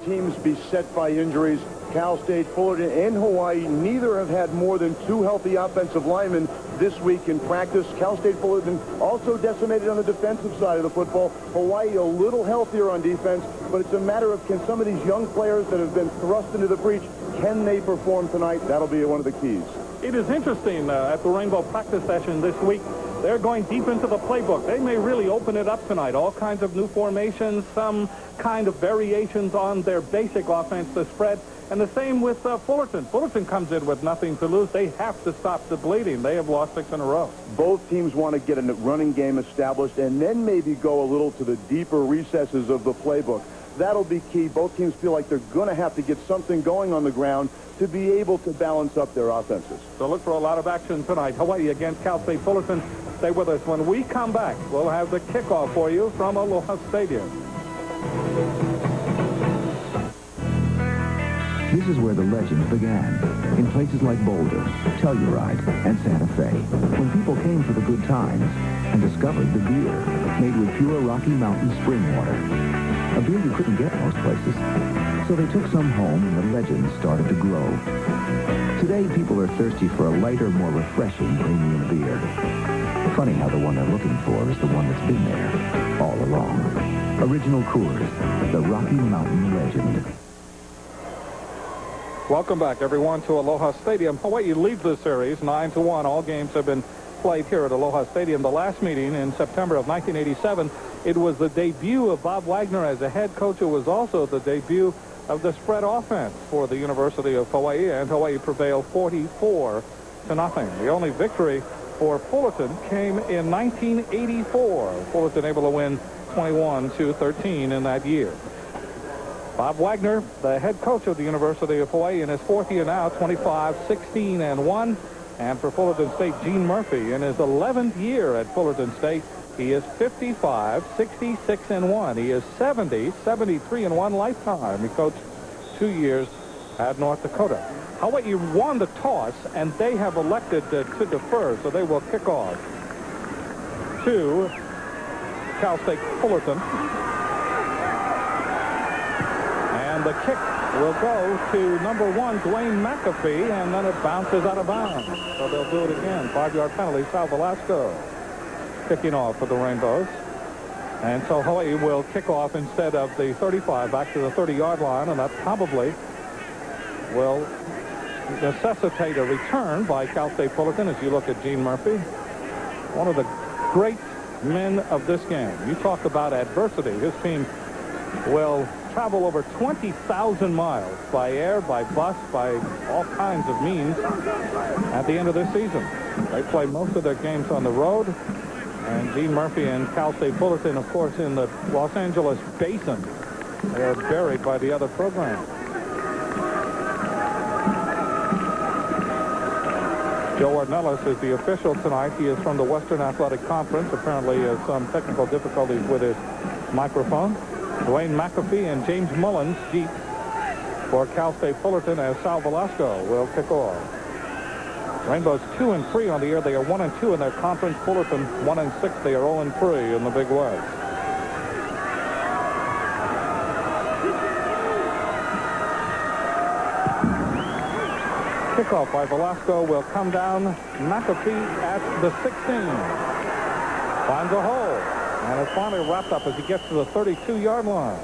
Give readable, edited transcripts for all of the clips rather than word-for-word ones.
teams beset by injuries. Cal State, Fullerton, and Hawaii, neither have had more than 2 healthy offensive linemen this week in practice. Cal State, Fullerton also decimated on the defensive side of the football. Hawaii a little healthier on defense, but it's a matter of can some of these young players that have been thrust into the breach, can they perform tonight? That'll be one of the keys. It is interesting at the Rainbow practice session this week. They're going deep into the playbook. They may really open it up tonight. All kinds of new formations, some kind of variations on their basic offense, the spread. And the same with Fullerton. Fullerton comes in with nothing to lose. They have to stop the bleeding. They have lost 6 in a row. Both teams want to get a running game established and then maybe go a little to the deeper recesses of the playbook. That'll be key. Both teams feel like they're going to have to get something going on the ground to be able to balance up their offenses. So look for a lot of action tonight. Hawaii against Cal State Fullerton. Stay with us. When we come back, we'll have the kickoff for you from Aloha Stadium. This is where the legend began, in places like Boulder, Telluride, and Santa Fe, when people came for the good times and discovered the beer made with pure Rocky Mountain spring water. A beer you couldn't get most places. So they took some home and the legend started to grow. Today, people are thirsty for a lighter, more refreshing premium beer. Funny how the one they're looking for is the one that's been there all along. Original Coors, the Rocky Mountain legend. Welcome back, everyone, to Aloha Stadium. Hawaii leads the series 9-1. All games have been played here at Aloha Stadium. The last meeting in September of 1987, it was the debut of Bob Wagner as a head coach. It was also the debut of the spread offense for the University of Hawaii, and Hawaii prevailed 44-0. The only victory for Fullerton came in 1984. Fullerton able to win 21-13 in that year. Bob Wagner, the head coach of the University of Hawaii, in his 4th year now, 25-16-1. And for Fullerton State, Gene Murphy, in his 11th year at Fullerton State, he is 55-66-1. He is 70-73-1 lifetime. He coached 2 years at North Dakota. Hawaii won the toss, and they have elected to defer, so they will kick off to Cal State Fullerton. And the kick will go to number 1, Dwayne McAfee, and then it bounces out of bounds. So they'll do it again. 5-yard penalty, Sal Velasco kicking off for the Rainbows. And so Hawaii will kick off instead of the 35 back to the 30-yard line, and that probably will necessitate a return by Cal State Fullerton as you look at Gene Murphy, one of the great men of this game. You talk about adversity. His team will travel over 20,000 miles by air, by bus, by all kinds of means at the end of this season. They play most of their games on the road, and Gene Murphy and Cal State Fullerton, of course, in the Los Angeles basin. They are buried by the other programs. Joe Ornelas is the official tonight. He is from the Western Athletic Conference. Apparently has some technical difficulties with his microphone. Dwayne McAfee and James Mullins deep for Cal State Fullerton as Sal Velasco will kick off. Rainbows 2-3 on the year. They are 1-2 in their conference. Fullerton 1-6. They are 0-3 in the Big West. Kickoff by Velasco will come down. McAfee at the 16. Finds a hole. And it's finally wrapped up as he gets to the 32-yard line.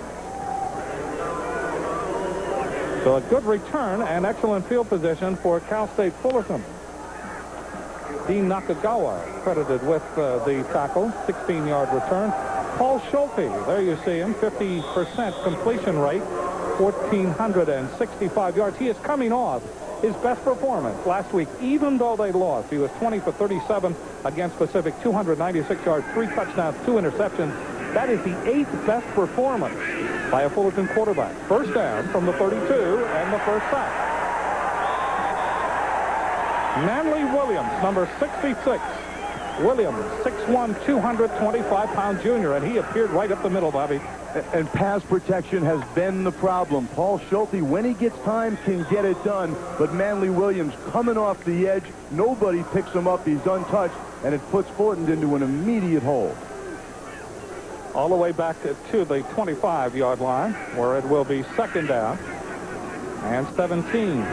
So a good return and excellent field position for Cal State Fullerton. Dean Nakagawa credited with the tackle, 16-yard return. Paul Schulte, there you see him, 50% completion rate, 1,465 yards. He is coming off his best performance last week, even though they lost. He was 20 for 37 against Pacific, 296 yards, 3 touchdowns, 2 interceptions. That is the 8th best performance by a Fullerton quarterback. First down from the 32 and the first sack. Manley Williams, number 66. Williams, 6'1", 225-pound junior, and he appeared right up the middle, Bobby. And pass protection has been the problem. Paul Schulte, when he gets time, can get it done. But Manley Williams coming off the edge. Nobody picks him up. He's untouched, and it puts Fullerton into an immediate hole. all the way back to the 25-yard line, where it will be second down and 17.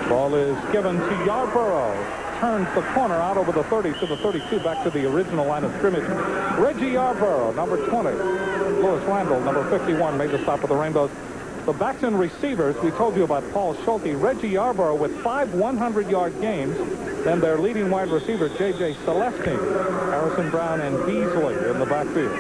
Ball is given to Yarborough. Turns the corner out over the 30 to the 32, back to the original line of scrimmage. Reggie Yarborough, number 20. Louis Randall, number 51, made the stop for the Rainbows. The backs and receivers, we told you about Paul Schulte. Reggie Yarborough with 5 100-yard games. Then their leading wide receiver, J.J. Celestine, Harrison Brown, and Beasley in the backfield.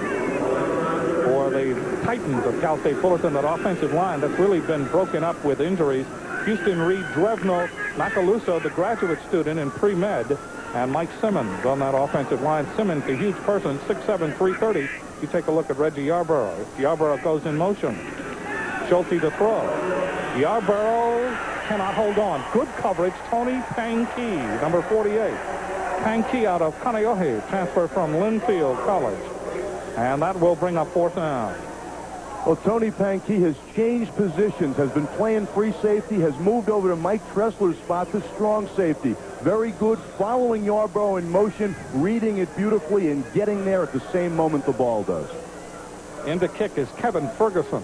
For the Titans of Cal State Fullerton, that offensive line that's really been broken up with injuries. Houston Reed, Drevno, Macaluso, the graduate student in pre-med, and Mike Simmons on that offensive line. Simmons, a huge person, 6'7", 330. You take a look at Reggie Yarborough. Yarborough goes in motion. Schulte to throw. Yarborough cannot hold on. Good coverage. Tony Pankey, number 48. Pankey out of Kaneohe, transfer from Linfield College. And that will bring up fourth down. Well, Tony Pankey has changed positions, has been playing free safety, has moved over to Mike Tressler's spot to strong safety. Very good, following Yarborough in motion, reading it beautifully, and getting there at the same moment the ball does. In to kick is Kevin Ferguson,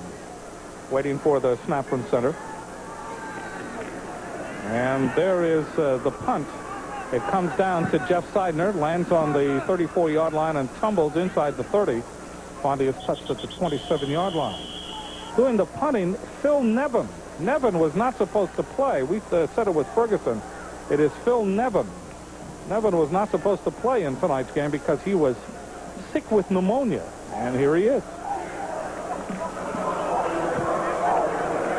waiting for the snap from center. And there is the punt. It comes down to Jeff Seidner, lands on the 34-yard line and tumbles inside the 30. Fondy is touched at the 27-yard line. Doing the punting, Phil Nevin. Nevin was not supposed to play. We said it was Ferguson. It is Phil Nevin. Nevin was not supposed to play in tonight's game because he was sick with pneumonia. And here he is.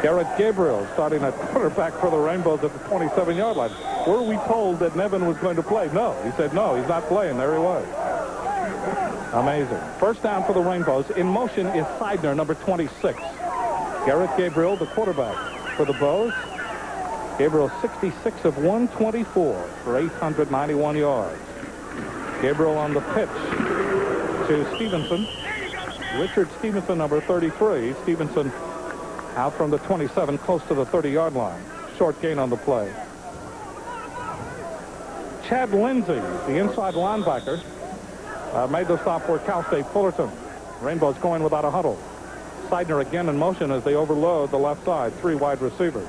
Garrett Gabriel starting at quarterback for the Rainbows at the 27-yard line. Were we told that Nevin was going to play? No. He said no, he's not playing. There he was. Amazing. First down for the Rainbows. In motion is Seidner, number 26. Garrett Gabriel, the quarterback for the Bows. Gabriel 66 of 124 for 891 yards. Gabriel on the pitch to Stevenson. Richard Stevenson, number 33. Stevenson out from the 27, close to the 30-yard line. Short gain on the play. Chad Lindsey, the inside linebacker, made the stop for Cal State Fullerton. Rainbows going without a huddle. Seidner again in motion as they overload the left side. 3 wide receivers.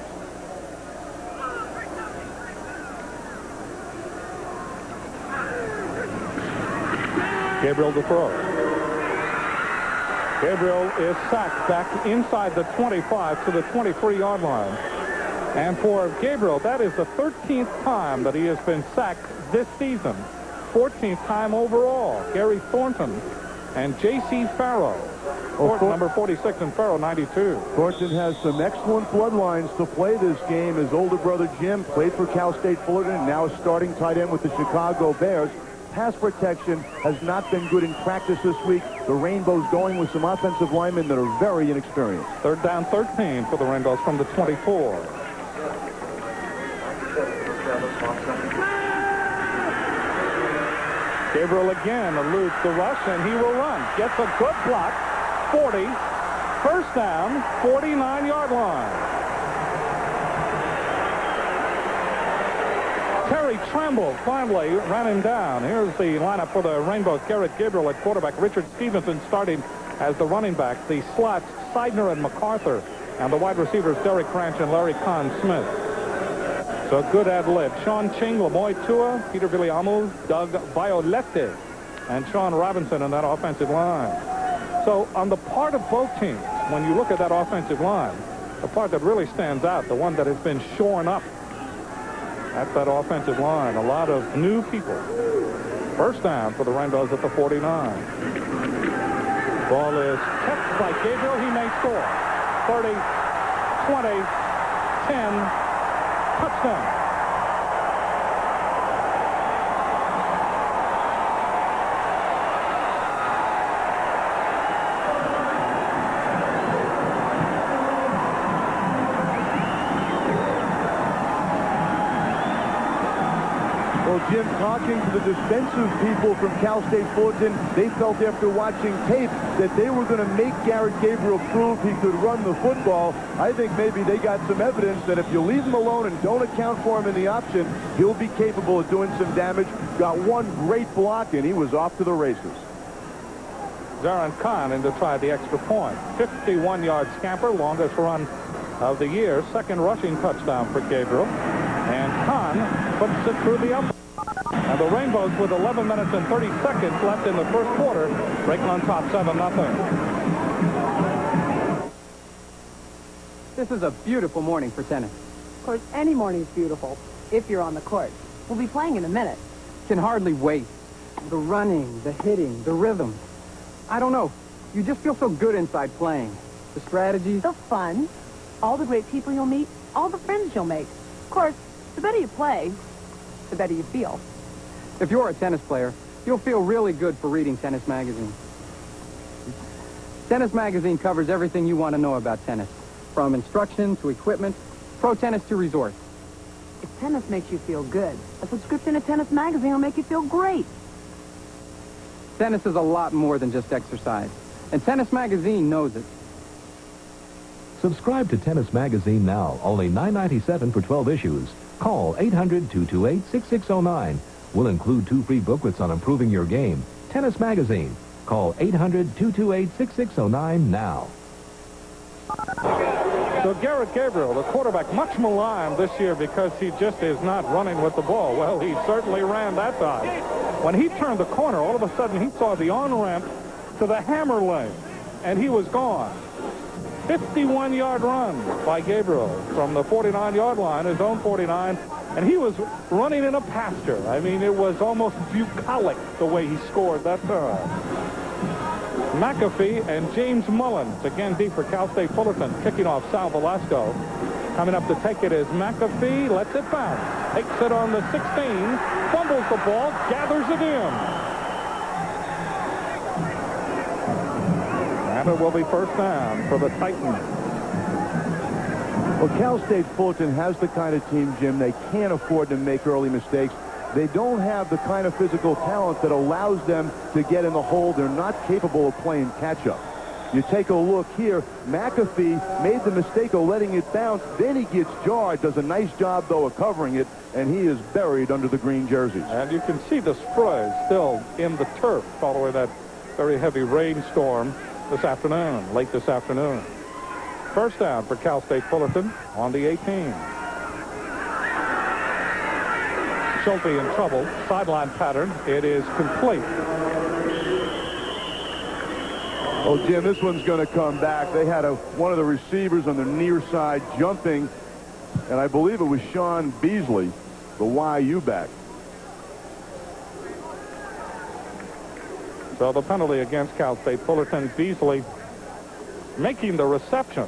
Gabriel to throw. Gabriel is sacked back inside the 25 to the 23-yard line. And for Gabriel, that is the 13th time that he has been sacked this season. 14th time overall. Gary Thornton and J.C. Farrow. Thornton, number 46, and Farrow, 92. Thornton has some excellent bloodlines to play this game. His older brother Jim played for Cal State Fullerton and now is starting tight end with the Chicago Bears. Pass protection has not been good in practice this week. The Rainbows going with some offensive linemen that are very inexperienced. Third down 13 for the Rainbows from the 24. Gabriel again eludes the rush, and he will run. Gets a good block. 40. First down, 49-yard line. Terry Tramble finally ran him down. Here's the lineup for the Rainbows. Garrett Gabriel at quarterback. Richard Stevenson starting as the running back. The slots, Seidner and MacArthur. And the wide receivers, Derek Branch and Larry Kahn Smith. So good ad-lib. Sean Ching, Lamoy Tua, Peter Villiamu, Doug Violette, and Sean Robinson in that offensive line. So on the part of both teams, when you look at that offensive line, the part that really stands out, the one that has been shorn up at that offensive line, a lot of new people. First down for the Rainbows at the 49. Ball is kept by Gabriel. He may score. 30, 20, 10. Touchdown. Well, Jim, talking to the defensive people from Cal State Fullerton, they felt after watching tape that they were going to make Garrett Gabriel prove he could run the football. I think maybe they got some evidence that if you leave him alone and don't account for him in the option, he'll be capable of doing some damage. Got one great block, and he was off to the races. Zarin Khan in to try the extra point. 51-yard scamper, longest run of the year. Second rushing touchdown for Gabriel. And Khan puts it through the up. And the Rainbows, with 11 minutes and 30 seconds left in the first quarter, break on top 7-0. This is a beautiful morning for tennis. Of course, any morning's beautiful if you're on the court. We'll be playing in a minute. Can hardly wait. The running, the hitting, the rhythm. I don't know. You just feel so good inside playing. The strategies. The fun, all the great people you'll meet, all the friends you'll make. Of course, the better you play, the better you feel. If you're a tennis player, you'll feel really good for reading Tennis Magazine. Tennis Magazine covers everything you want to know about tennis, from instruction to equipment, pro tennis to resort. If tennis makes you feel good, a subscription to Tennis Magazine will make you feel great. Tennis is a lot more than just exercise, and Tennis Magazine knows it. Subscribe to Tennis Magazine now. Only $9.97 for 12 issues. Call 800-228-6609. We'll include 2 free booklets on improving your game. Tennis Magazine. Call 800-228-6609 now. So Garrett Gabriel, the quarterback, much maligned this year because he just is not running with the ball. Well, he certainly ran that time. When he turned the corner, all of a sudden he saw the on-ramp to the hammer lane, and he was gone. 51-yard run by Gabriel from the 49-yard line, his own 49, and he was running in a pasture. I mean, it was almost bucolic the way he scored that time. McAfee and James Mullins, again deep for Cal State Fullerton, kicking off Sal Velasco. Coming up to take it is McAfee, lets it bounce, takes it on the 16, fumbles the ball, gathers it in. And it will be first down for the Titans. Well, Cal State Fullerton has the kind of team, Jim, they can't afford to make early mistakes. They don't have the kind of physical talent that allows them to get in the hole. They're not capable of playing catch-up. You take a look here, McAfee made the mistake of letting it bounce, then he gets jarred, does a nice job, though, of covering it, and he is buried under the green jerseys. And you can see the spray still in the turf following that very heavy rainstorm this afternoon, late this afternoon. First down for Cal State Fullerton on the 18. Schulte in trouble. Sideline pattern. It is complete. Oh, Jim, this one's going to come back. They had one of the receivers on the near side jumping, and I believe it was Sean Beasley, the YU back. So the penalty against Cal State Fullerton. Beasley making the reception.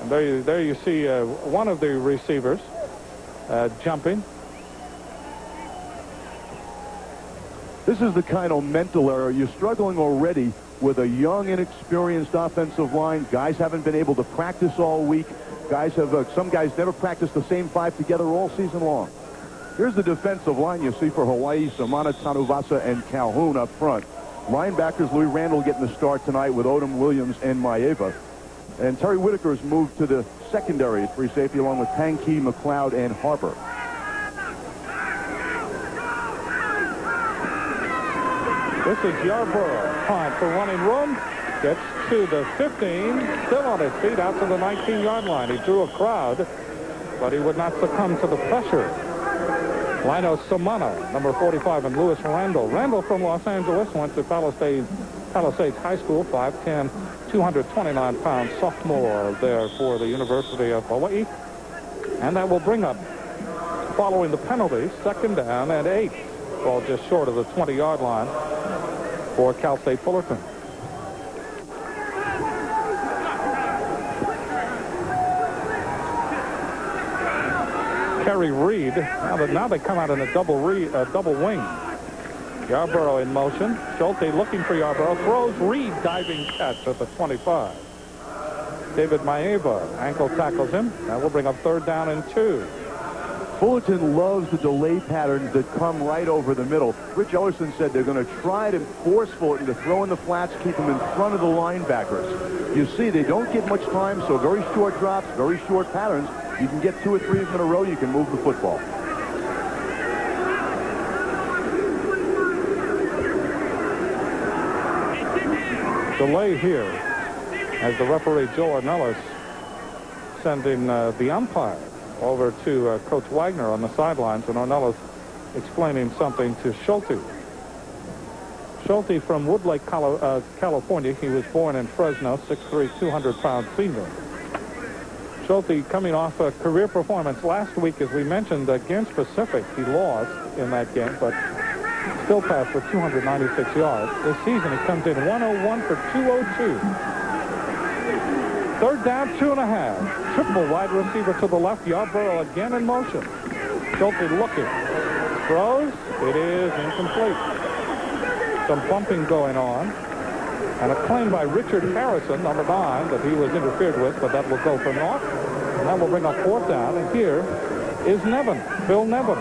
And there you see one of the receivers jumping. This is the kind of mental error. You're struggling already with a young, inexperienced offensive line. Guys haven't been able to practice all week. Some guys never practiced the same 5 together all season long. Here's the defensive line you see for Hawaii: Samana Tanuvasa and Calhoun up front. Linebackers, Louis Randall getting the start tonight with Odom Williams and Maeva. And Terry Whitaker's moved to the secondary at free safety along with Pankey, McLeod, and Harper. This is Yarborough trying for running room. Gets to the 15, still on his feet out to the 19-yard line. He drew a crowd, but he would not succumb to the pressure. Lino Samana, number 45, and Louis Randall. Randall from Los Angeles went to Palisades High School, 5'10", 229-pound sophomore there for the University of Hawaii. And that will bring up, following the penalty, second down and 8. Ball just short of the 20-yard line for Cal State Fullerton. Kerry Reed. Now they come out in a double wing. Yarborough in motion. Schulte looking for Yarborough. Throws Reed, diving catch at the 25. David Maeva ankle tackles him. That will bring up third down and 2. Fullerton loves the delay patterns that come right over the middle. Rich Ellerson said they're going to try to force Fullerton to throw in the flats, keep him in front of the linebackers. You see, they don't get much time, so very short drops, very short patterns. You can get 2 or 3 of them in a row, you can move the football. delay here as the referee, Joe Ornelas, sending the umpire over to Coach Wagner on the sidelines, and Ornelas explaining something to Schulte. Schulte from Woodlake, California. He was born in Fresno, 6'3", 200-pound senior. Schulte coming off a career performance last week, as we mentioned, against Pacific. He lost in that game, but still passed for 296 yards. This season, he comes in 101 for 202. Third down, 2.5. Triple wide receiver to the left. Yarborough again in motion. Schulte looking. Throws. It is incomplete. Some bumping going on. And a claim by Richard Harrison, number 9, that he was interfered with, but that will go for naught. And that will bring up fourth down. And here is Nevin, Bill Nevin.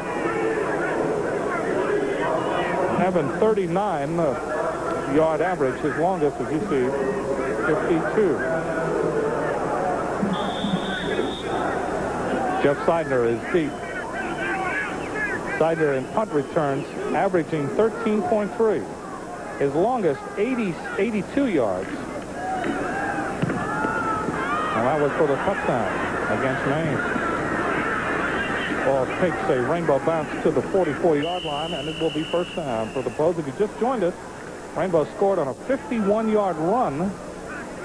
Nevin, 39-yard average. His longest, as you see, 52. Jeff Seidner is deep. Seidner in punt returns, averaging 13.3. His longest, 82 yards. And that was for the touchdown against Maine. Ball takes a rainbow bounce to the 44-yard line, and it will be first down for the Bows. If you just joined us, Rainbow scored on a 51-yard run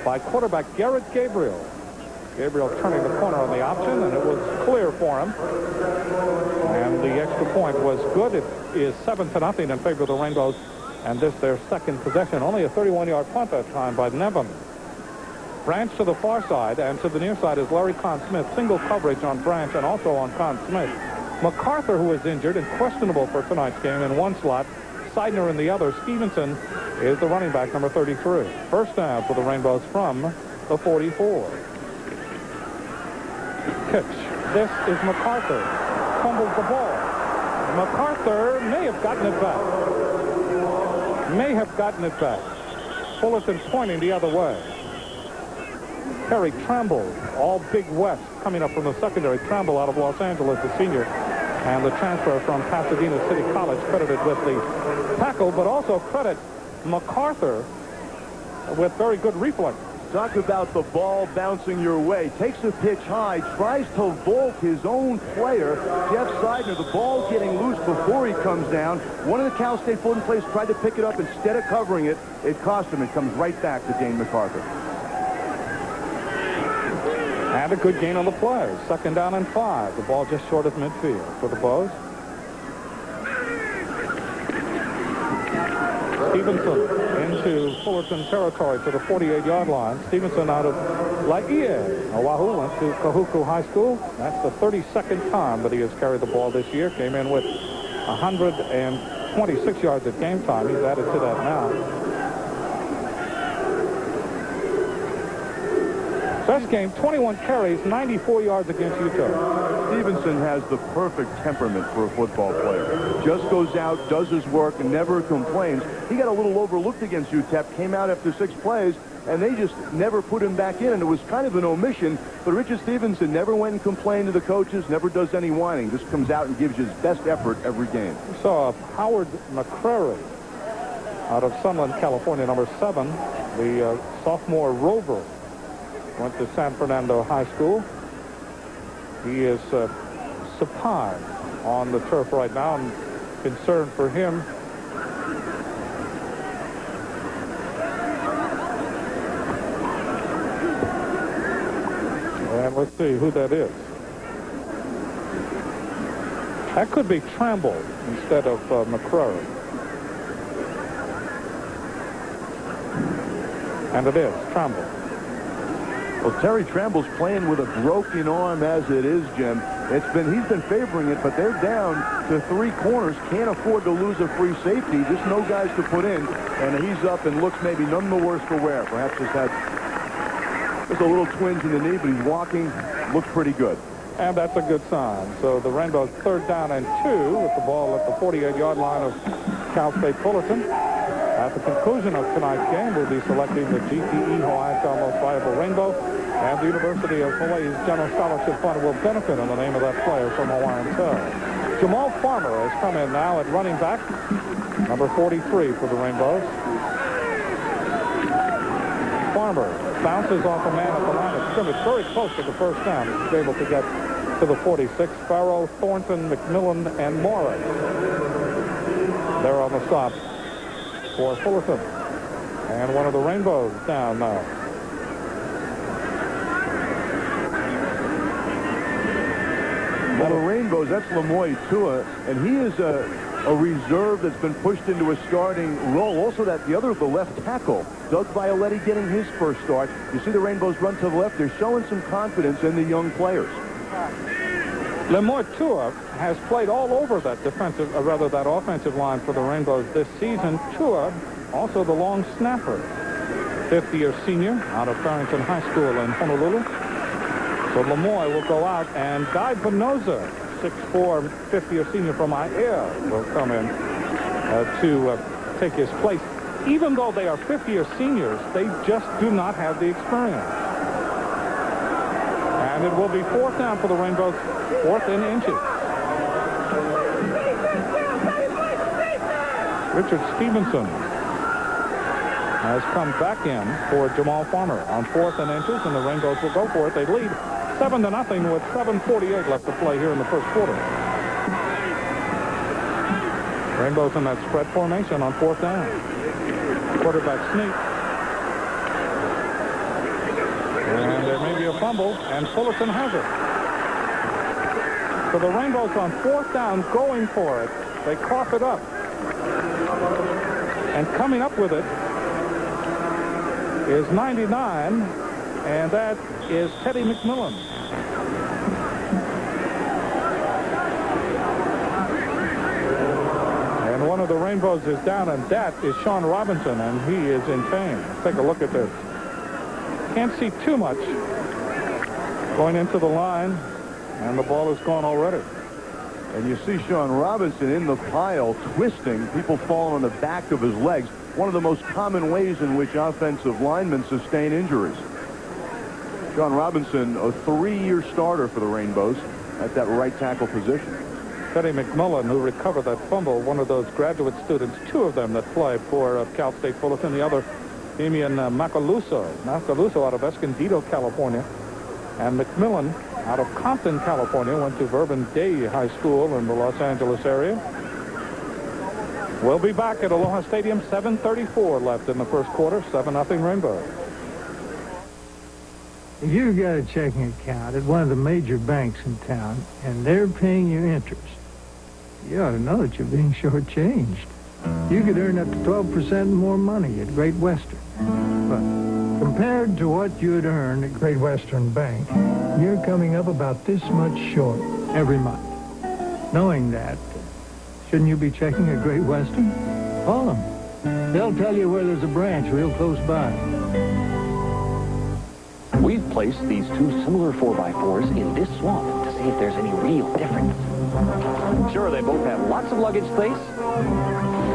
by quarterback Garrett Gabriel. Gabriel turning the corner on the option, and it was clear for him. And the extra point was good. It is 7-0 in favor of the Rainbows. And this their second possession. Only a 31-yard punt that time by Nevin. Branch to the far side, and to the near side is Larry Conn Smith. Single coverage on Branch and also on Conn Smith. MacArthur, who is injured and questionable for tonight's game, in one slot. Seidner in the other. Stevenson is the running back, number 33. First down for the Rainbows from the 44. Pitch. This is MacArthur. Fumbles the ball. MacArthur may have gotten it back. Fullerton pointing the other way. Terry Tramble, all Big West, coming up from the secondary. Tramble out of Los Angeles, the senior. And the transfer from Pasadena City College, credited with the tackle, but also credit MacArthur with very good reflex. Talk about the ball bouncing your way. Takes the pitch high, tries to vault his own player, Jeff Seidner. The ball getting loose before he comes down. One of the Cal State Fullerton players tried to pick it up. Instead of covering it, it cost him. It comes right back to Dane MacArthur. And a good gain on the play. Second down and 5. The ball just short of midfield for the Bows. Stevenson into Fullerton territory to the 48-yard line. Stevenson out of Laie, Oahu, went to Kahuku High School. That's the 32nd time that he has carried the ball this year. Came in with 126 yards at game time. He's added to that now. Best game, 21 carries, 94 yards against Utah. Stevenson has the perfect temperament for a football player. Just goes out, does his work, and never complains. He got a little overlooked against UTEP, came out after 6 plays, and they just never put him back in, and it was kind of an omission. But Richard Stevenson never went and complained to the coaches, never does any whining. Just comes out and gives his best effort every game. We saw Howard McCrary out of Sunland, California, number 7, the sophomore rover. Went to San Fernando High School. He is supine on the turf right now. I'm concerned for him. And let's see who that is. That could be Tramble instead of McCrary. And it is Tramble. Well, Terry Tramble's playing with a broken arm as it is, Jim. He's been favoring it, but they're down to 3 corners. Can't afford to lose a free safety. Just no guys to put in, and he's up and looks maybe none the worse for wear. Perhaps just had just a little twinge in the knee, but he's walking. Looks pretty good. And that's a good sign. So the Rainbows 3rd down and 2 with the ball at the 48-yard line of Cal State Fullerton. At the conclusion of tonight's game, we'll be selecting the GTE Hawaiian Most Valuable Rainbow, and the University of Hawaii's General Scholarship Fund will benefit in the name of that player from Hawaiian Tel. Jamal Farmer has come in now at running back, number 43 for the Rainbows. Farmer bounces off a man at the line of scrimmage, very close to the first down. He's able to get to the 46. Farrow, Thornton, McMillan, and Morris. They're on the stop for Fullerton. And one of the Rainbows down now. Well, the Rainbows, that's Lemoy Tua, and he is a reserve that's been pushed into a starting role. Also, the left tackle, Doug Violetti, getting his first start. You see the Rainbows run to the left. They're showing some confidence in the young players. Lemoy Tua has played all over that that offensive line for the Rainbows this season. Tua, also the long snapper, fifth-year senior out of Farrington High School in Honolulu. So Lemoy will go out, and Guy Venoza, 6'4", fifth-year senior from Air, will come in to take his place. Even though they are fifth-year seniors, they just do not have the experience. And it will be fourth down for the Rainbows, fourth in inches. Richard Stevenson has come back in for Jamal Farmer on fourth and inches, and the Rainbows will go for it. They lead 7-0 with 7:48 left to play here in the first quarter. Rainbows in that spread formation on fourth down. Quarterback sneak. And there may be a fumble, and Fullerton has it. So the Rainbows on fourth down going for it. They cough it up. And coming up with it is 99, and that is Teddy McMillan. And one of the Rainbows is down, and that is Sean Robinson, and he is in pain. Let's take a look at this. Can't see too much going into the line, and the ball is gone already. And you see Sean Robinson in the pile, twisting, people falling on the back of his legs. One of the most common ways in which offensive linemen sustain injuries. Sean Robinson, a 3-year starter for the Rainbows at that right tackle position. Teddy McMillan, who recovered that fumble, one of those graduate students, two of them that played for Cal State Fullerton, the other, Damian Macaluso out of Escondido, California, and McMillan out of Compton, California, went to Bourbon Day High School in the Los Angeles area. We'll be back at Aloha Stadium, 7:34 left in the first quarter, 7-0 Rainbow. If you've got a checking account at one of the major banks in town, and they're paying you interest, you ought to know that you're being shortchanged. You could earn up to 12% more money at Great Western. But compared to what you'd earn at Great Western Bank, you're coming up about this much short every month. Knowing that, shouldn't you be checking at Great Western? Call them. They'll tell you where there's a branch real close by. We've placed these two similar 4x4s in this swamp to see if there's any real difference. Sure, they both have lots of luggage space,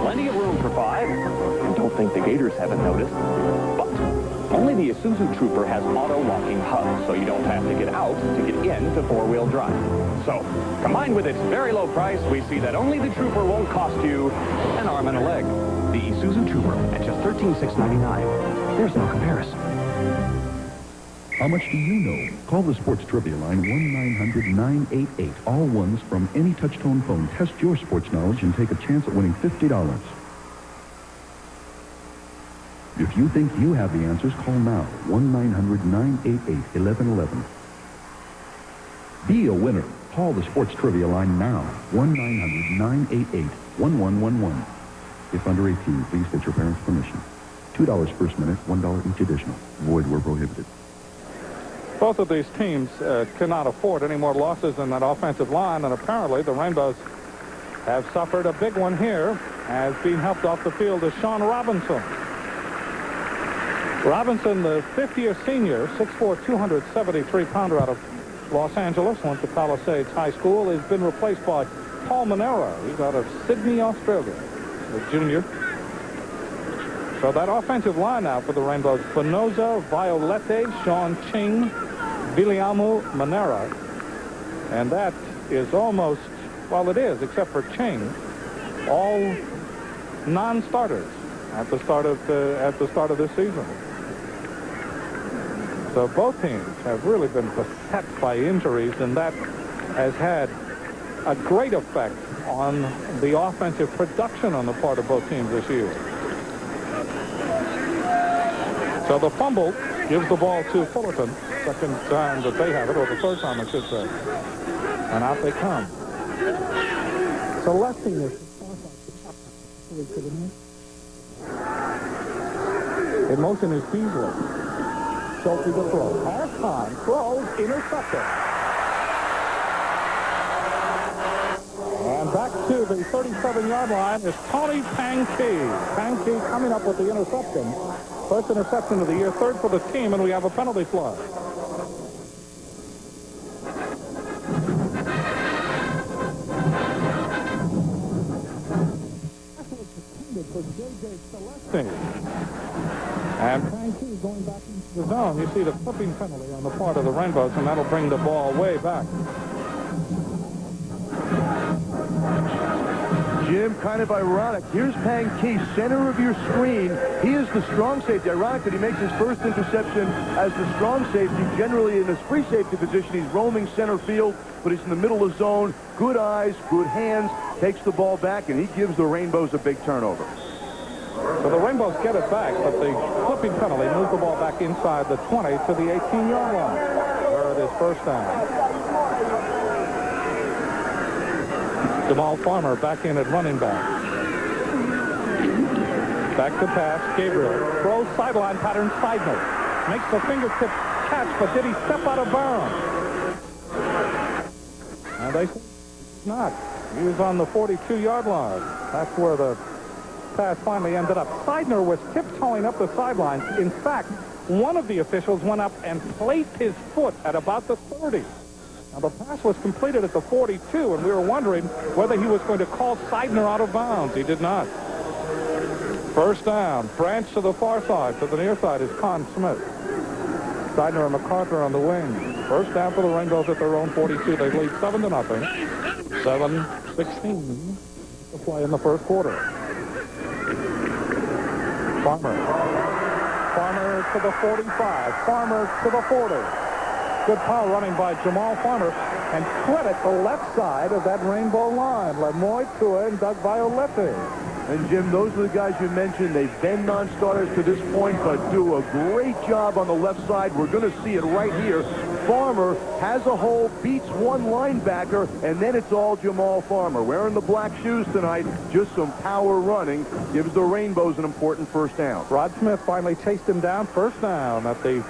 plenty of room for 5, and don't think the Gators haven't noticed. But only the Isuzu Trooper has auto-locking hubs, so you don't have to get out to get into 4-wheel drive. So, combined with its very low price, we see that only the Trooper won't cost you an arm and a leg. The Isuzu Trooper at just $13,699. There's no comparison. How much do you know? Call the Sports Trivia line 1-900-988. All ones from any touch-tone phone. Test your sports knowledge and take a chance at winning $50. If you think you have the answers, call now. 1-900-988-1111. Be a winner. Call the Sports Trivia line now. 1-900-988-1111. If under 18, please get your parents' permission. $2 first minute, $1 each additional. Void where prohibited. Both of these teams cannot afford any more losses in that offensive line, and apparently the Rainbows have suffered a big one here as being helped off the field is Sean Robinson. Robinson, the fifth-year senior, 6'4", 273-pounder out of Los Angeles, went to Palisades High School, has been replaced by Paul Monero. He's out of Sydney, Australia, the junior. So that offensive line now for the Rainbows, Venoza, Violette, Sean Ching, Viliamu, Manera. And that is almost, well, it is, except for Ching, all non-starters at the start of this season. So both teams have really been beset by injuries, and that has had a great effect on the offensive production on the part of both teams this year. So the fumble gives the ball to Fullerton. Second time that they have it, or the third time, I should say. And out they come. Selecting this. In motion is Beasley. Schulte the throw. Half-time. Throws. Intercepted. And back to the 37-yard line is Tony Pankey. Pankey coming up with the interception. First interception of the year, third for the team, and we have a penalty flag. For J.J. Celestine. And Pankey going back into the zone. You see the flipping penalty on the part of the Rainbows, and that'll bring the ball way back. Jim, kind of ironic. Here's Pankey, center of your screen. He is the strong safety. Ironic that he makes his first interception as the strong safety. Generally in his free safety position, he's roaming center field, but he's in the middle of the zone. Good eyes, good hands, takes the ball back, and he gives the Rainbows a big turnover. So the Rainbows get it back, but the flipping penalty moves the ball back inside the 20 to the 18-yard line, where it is first down. Jamal Farmer back in at running back. Back to pass, Gabriel. Throws sideline pattern, Seidner. Makes the fingertip catch, but did he step out of bounds? And they say not. He was on the 42-yard line. That's where the pass finally ended up. Seidner was tiptoeing up the sidelines. In fact, one of the officials went up and placed his foot at about the 30. Now, the pass was completed at the 42, and we were wondering whether he was going to call Seidner out of bounds. He did not. First down. Branch to the far side. To the near side is Con Smith. Seidner and MacArthur on the wing. First down for the Rainbows at their own 42. They lead 7-0. 7-16 to play in the first quarter. Farmer to the 45. Farmer to the 40. Good power running by Jamal Farmer. And credit the left side of that Rainbow line. Lemoy Tua and Doug Violetti. And, Jim, those are the guys you mentioned. They've been non-starters to this point, but do a great job on the left side. We're going to see it right here. Farmer has a hole, beats one linebacker, and then it's all Jamal Farmer. Wearing the black shoes tonight, just some power running. Gives the Rainbows an important first down. Rod Smith finally chased him down. First down at the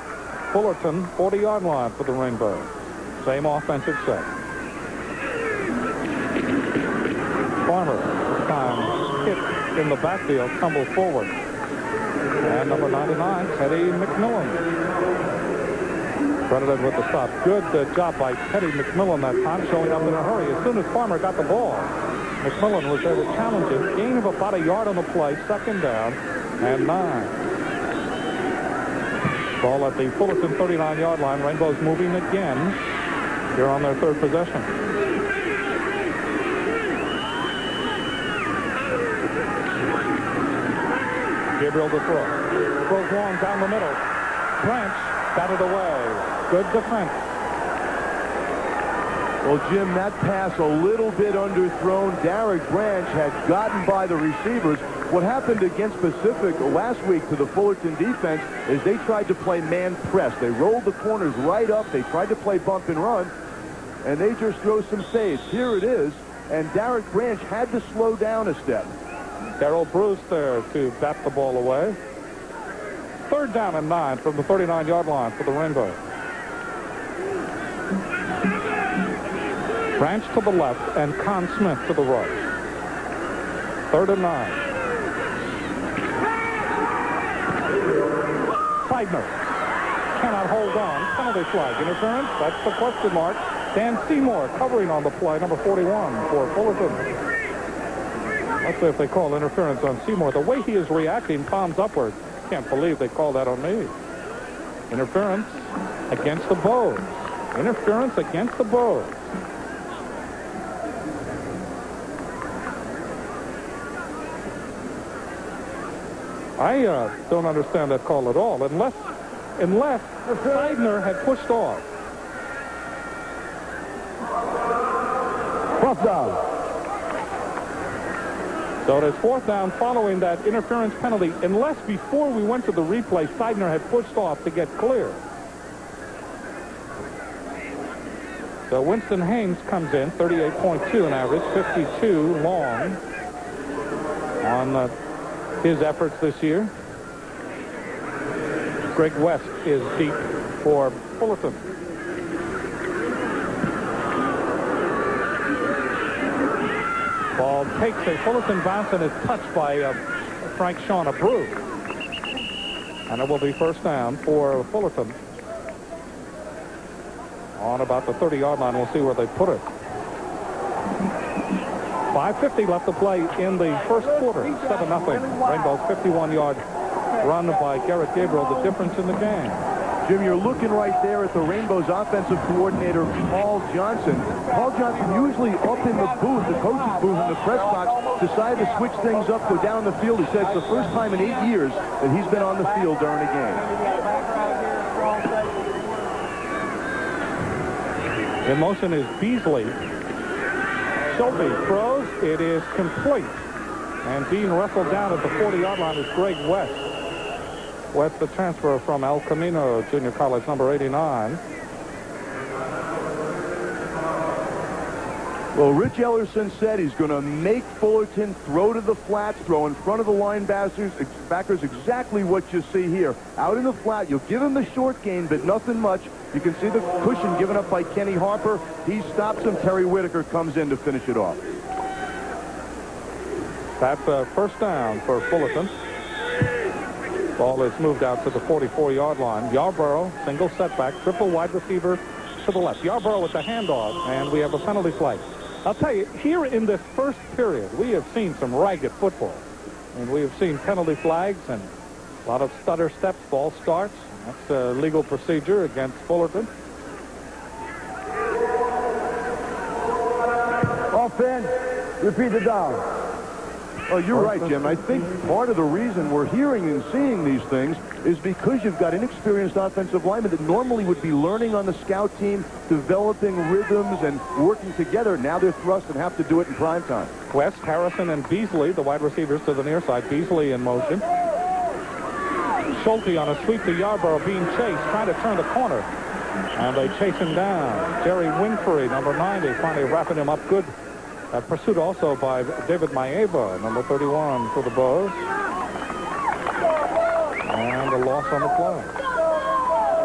Fullerton 40-yard line for the Rainbows. Same offensive set. Farmer, this time hit in the backfield, tumble forward. And number 99, Teddy McMillan. Credited with the stop. Good job by Teddy McMillan that time, showing up in a hurry. As soon as Farmer got the ball, McMillan was there to challenge him. Gain of about a yard on the play. Second down and 9. Ball at the Fullerton 39-yard line. Rainbows moving again here on their third possession. Gabriel to throw. Throws long down the middle. Branch got it away. Good defense. Well, Jim, that pass a little bit underthrown. Derek Branch had gotten by the receivers. What happened against Pacific last week to the Fullerton defense is they tried to play man press. They rolled the corners right up. They tried to play bump and run, and they just throw some fades. Here it is, and Derek Branch had to slow down a step. Darrell Bruce there to bat the ball away. Third down and 9 from the 39-yard line for the Rainbow. Branch to the left and Con Smith to the right. 3rd and 9. Seidner cannot hold on. Penalty flag. Interference? That's the question mark. Dan Seymour covering on the play, number 41 for Fullerton. Let's see if they call interference on Seymour. The way he is reacting, palms upward. Can't believe they called that on me. Interference against the Bows. Interference against the Bows. I don't understand that call at all, unless unless Seidner had pushed off. Fourth down. So it is fourth down following that interference penalty, unless before we went to the replay, Seidner had pushed off to get clear. So Winston Haynes comes in, 38.2 in average, 52 long on his efforts this year. Greg West is deep for Fullerton. Ball takes a Fullerton bounce and is touched by Frank Shaw, a Brew. And it will be first down for Fullerton. On about the 30-yard line, we'll see where they put it. 5:50 left to play in the first quarter. 7-0. Rainbow's 51-yard run by Garrett Gabriel, the difference in the game. Jim, you're looking right there at the Rainbow's offensive coordinator, Paul Johnson. Paul Johnson, usually up in the booth, the coach's booth in the press box, decided to switch things up, go down the field. He said it's the first time in 8 years that he's been on the field during a game. In motion is Beasley. Schulte throws. It is complete. And being wrestled down at the 40-yard line is Greg West. West, the transfer from El Camino Junior College, number 89. Well, Rich Ellerson said he's going to make Fullerton throw to the flats, throw in front of the linebackers, exactly what you see here. Out in the flat, you'll give him the short gain, but nothing much. You can see the cushion given up by Kenny Harper. He stops him. Terry Whitaker comes in to finish it off. That's first down for Fullerton. Ball is moved out to the 44-yard line. Yarborough, single setback, triple wide receiver to the left. Yarborough with the handoff, and we have a penalty flag. I'll tell you, here in this first period, we have seen some ragged football. And we have seen penalty flags and a lot of stutter steps, false starts. That's a legal procedure against Fullerton. Offense, repeat the down. Oh, you're right, Jim. I think part of the reason we're hearing and seeing these things is because you've got inexperienced offensive linemen that normally would be learning on the scout team, developing rhythms and working together. Now they're thrust and have to do it in prime time. West, Harrison, and Beasley, the wide receivers to the near side. Beasley in motion. Schulte on a sweep to Yarborough, being chased, trying to turn the corner. And they chase him down. Jerry Winfrey, number 90, finally wrapping him up good. Pursued also by David Maeva, number 31 for the Bows. And a loss on the play.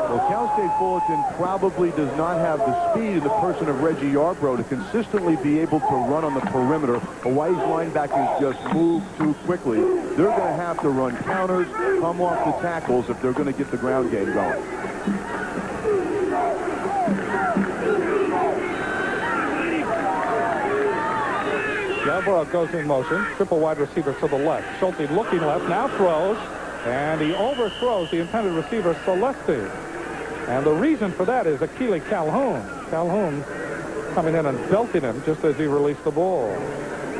Well, Cal State Fullerton probably does not have the speed in the person of Reggie Yarbrough to consistently be able to run on the perimeter. Hawaii's linebackers just move too quickly. They're going to have to run counters, come off the tackles if they're going to get the ground game going. Yarborough goes in motion. Triple wide receiver to the left. Schulte looking left, now throws, and he overthrows the intended receiver, Celeste. And the reason for that is Akili Calhoun. Calhoun coming in and belting him just as he released the ball.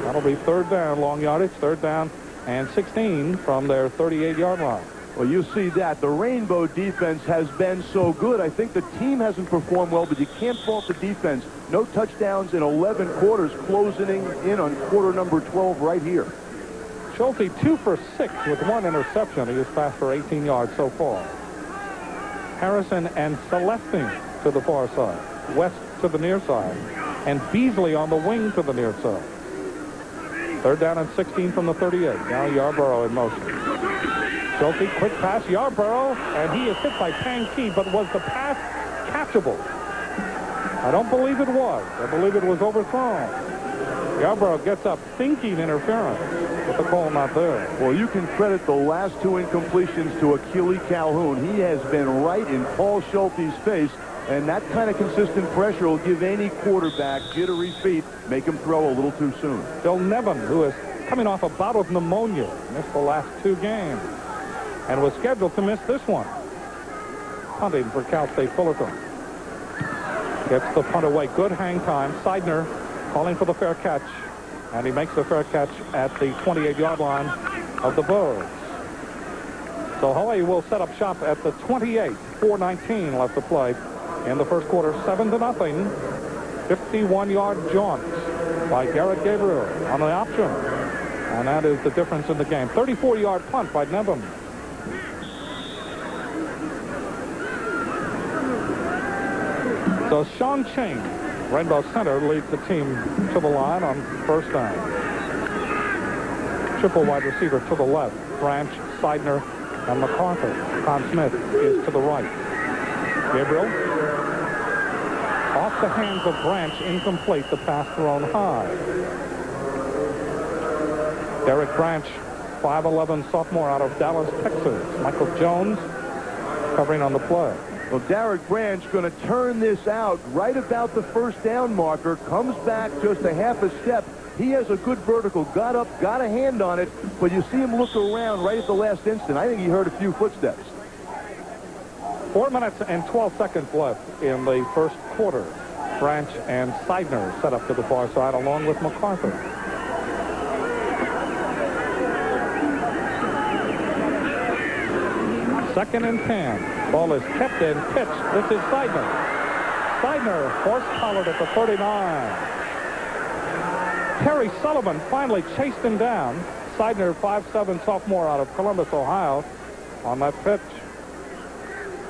That'll be third down, long yardage, third down and 16 from their 38-yard line. Well, you see that. The Rainbow defense has been so good. I think the team hasn't performed well, but you can't fault the defense. No touchdowns in 11 quarters, closing in on quarter number 12 right here. Schulte 2 for 6 with 1 interception. He is passed for 18 yards so far. Harrison and Celeste to the far side. West to the near side. And Beasley on the wing to the near side. Third down and 16 from the 38. Now Yarborough in motion. Schulte, quick pass, Yarborough, and he is hit by Pankey, but was the pass catchable? I don't believe it was. I believe it was overthrown. Yarborough gets up thinking interference, but the call not there. Well, you can credit the last 2 incompletions to Akili Calhoun. He has been right in Paul Schulte's face, and that kind of consistent pressure will give any quarterback jittery feet, make him throw a little too soon. Bill Nevin, who is coming off a bout of pneumonia, missed the last 2 games, and was scheduled to miss this one. Punting for Cal State Fullerton. Gets the punt away. Good hang time. Seidner calling for the fair catch, and he makes the fair catch at the 28-yard line of the Bows. So Hawaii will set up shop at the 28. 4:19 left to play in the first quarter. 7-0. 51-yard jaunt by Garrett Gabriel on the option. And that is the difference in the game. 34-yard punt by Nevin. So Sean Ching, Rainbow Center, leads the team to the line on first down. Triple wide receiver to the left. Branch, Seidner, and MacArthur. Con Smith is to the right. Gabriel off the hands of Branch, incomplete. The pass thrown high. Derek Branch, 5'11" sophomore out of Dallas, Texas. Michael Jones covering on the play. Well, Derek Branch going to turn this out right about the first down marker. Comes back just a half a step. He has a good vertical. Got up, got a hand on it, but you see him look around right at the last instant. I think he heard a few footsteps. 4 minutes and 12 seconds left in the first quarter. Branch and Seidner set up to the far side along with MacArthur. Second and 10. Ball is kept and pitched. This is Seidner. Seidner horse-collared at the 39. Terry Sullivan finally chased him down. Seidner, 5'7" sophomore out of Columbus, Ohio, on that pitch.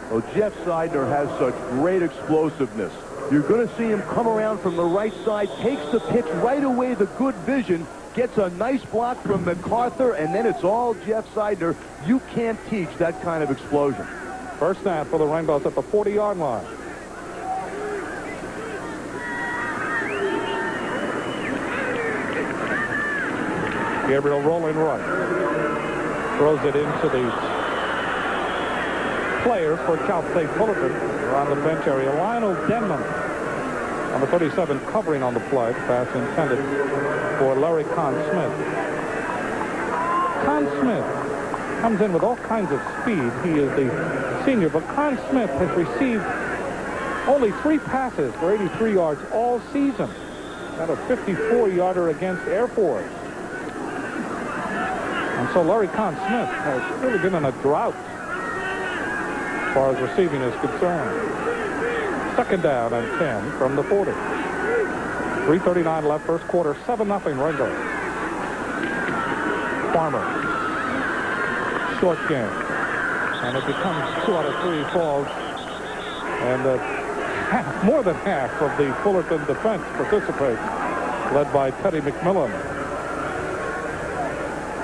Well, Jeff Seidner has such great explosiveness. You're going to see him come around from the right side, takes the pitch right away, the good vision, gets a nice block from MacArthur, and then it's all Jeff Seidner. You can't teach that kind of explosion. First down for the Rainbows at the 40-yard line. Gabriel rolling right. Throws it into the player for Cal State Fullerton around the bench area. Lionel Denman on the 37 covering on the play. Pass intended for Larry Con Smith. Con Smith comes in with all kinds of speed. He is the senior, but Con Smith has received only 3 passes for 83 yards all season. Got a 54-yarder against Air Force. And so Larry Con Smith has really been in a drought as far as receiving is concerned. Second down and 10 from the 40. 3:39 left first quarter. 7-0 Rainbow. Farmer. Short game. And it becomes 2 out of 3 falls. And more than half of the Fullerton defense participates, led by Teddy McMillan.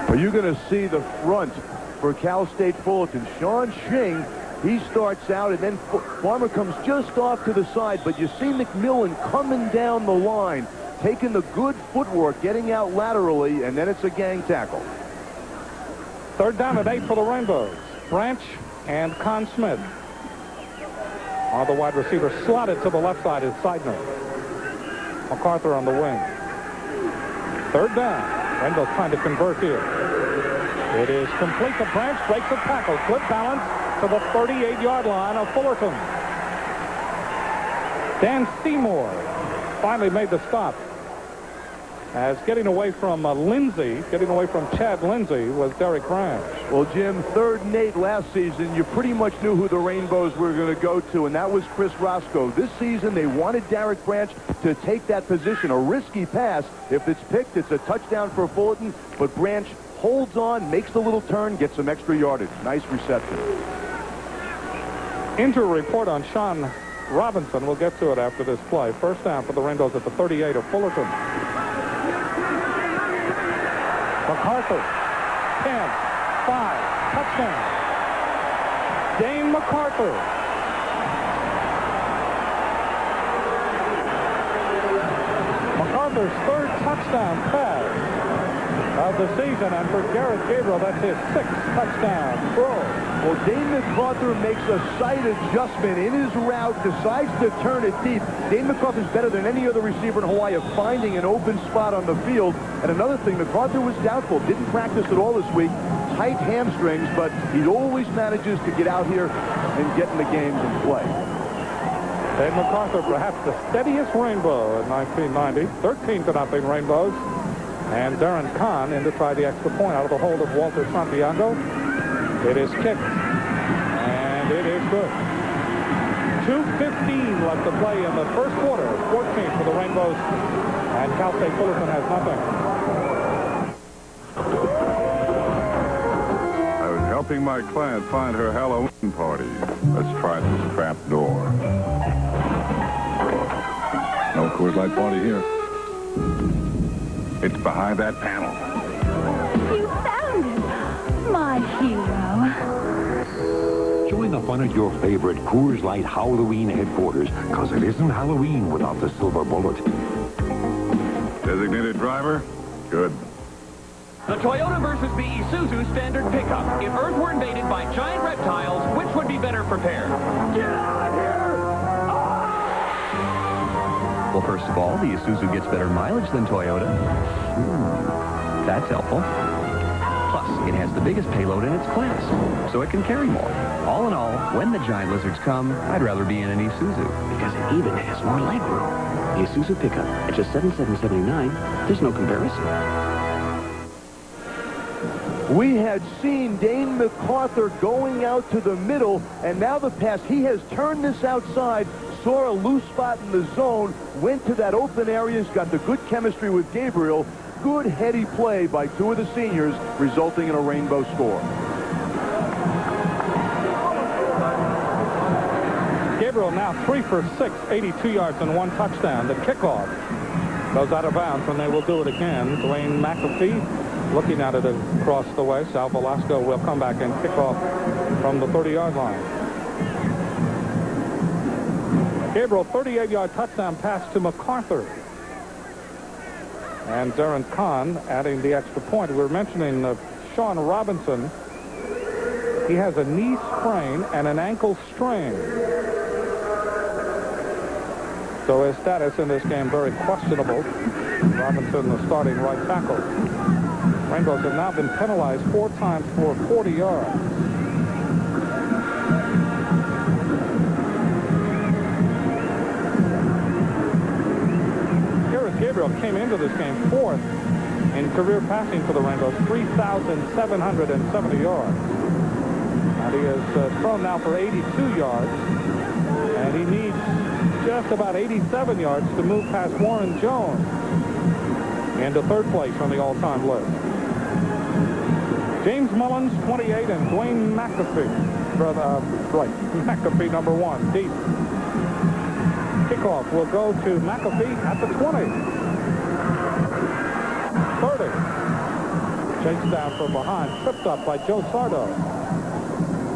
Are you going to see the front for Cal State Fullerton? Sean Shing, he starts out, and then Farmer comes just off to the side, but you see McMillan coming down the line, taking the good footwork, getting out laterally, and then it's a gang tackle. Third down and 8 for the Rainbows. Branch and Con Smith. The wide receiver slotted to the left side is Seidner. MacArthur on the wing. Third down. Rainbows trying to convert here. It is complete. The Branch breaks the tackle. Flip balance to the 38-yard line of Fullerton. Dan Seymour finally made the stop. As getting away from Chad Lindsay was Derek Branch. Well, Jim, 3rd and 8 last season, you pretty much knew who the Rainbows were going to go to, and that was Chris Roscoe. This season, they wanted Derek Branch to take that position, a risky pass. If it's picked, it's a touchdown for Fullerton, but Branch holds on, makes the little turn, gets some extra yardage. Nice reception. Injury report on Sean Robinson. We'll get to it after this play. First down for the Rainbows at the 38 of Fullerton. MacArthur, 10, 5, touchdown. Dane MacArthur. MacArthur's 3rd touchdown pass of the season, and for Garrett Gabriel, that's his 6th touchdown throw. Well, Dane MacArthur makes a sight adjustment in his route, decides to turn it deep. Dane MacArthur's better than any other receiver in Hawaii of finding an open spot on the field. And another thing, MacArthur was doubtful, didn't practice at all this week. Tight hamstrings, but he always manages to get out here and get in the games and play. Dane MacArthur, perhaps the steadiest Rainbow in 1990. 13-0 Rainbows. And Darren Kahn in to try the extra point out of the hold of Walter Santiago. It is kicked, and it is good. 2:15 left to play in the first quarter. 14 for the Rainbows, and Cal State Fullerton has nothing. I was helping my client find her Halloween party. Let's try this trap door. No Coors Light party here. It's behind that panel. You found it, my hero. Join the fun at your favorite Coors Light Halloween headquarters, because it isn't Halloween without the silver bullet. Designated driver? Good. The Toyota versus the Isuzu standard pickup. If Earth were invaded by giant reptiles, which would be better prepared? Get out of here! Well, first of all, the Isuzu gets better mileage than Toyota. That's helpful. Plus, it has the biggest payload in its class, so it can carry more. All in all, when the giant lizards come, I'd rather be in an Isuzu. Because it even has more legroom. The Isuzu pickup at just $7,779. There's no comparison. We had seen Dane MacArthur going out to the middle, and now the pass. He has turned this outside, saw a loose spot in the zone, went to that open area, has got the good chemistry with Gabriel. Good heady play by two of the seniors, resulting in a Rainbow score. Gabriel now 3 for 6, 82 yards and 1 touchdown. The kickoff goes out of bounds, and they will do it again. Dwayne McAfee looking at it across the way. Sal Velasco will come back and kick off from the 30-yard line. Gabriel, 38-yard touchdown pass to MacArthur. And Darren Kahn adding the extra point. We were mentioning Sean Robinson. He has a knee sprain and an ankle strain. So his status in this game very questionable. Robinson, the starting right tackle. Rainbows have now been penalized 4 times for 40 yards. Garrett Gabriel came into this game 4th in career passing for the Rainbows, 3,770 yards. And he has thrown now for 82 yards, and he needs just about 87 yards to move past Warren Jones into 3rd place on the all-time list. James Mullins, 28, and Dwayne McAfee. McAfee, number 1, deep. Kickoff will go to McAfee at the 20. 30. Chased down from behind, tripped up by Joe Sardo.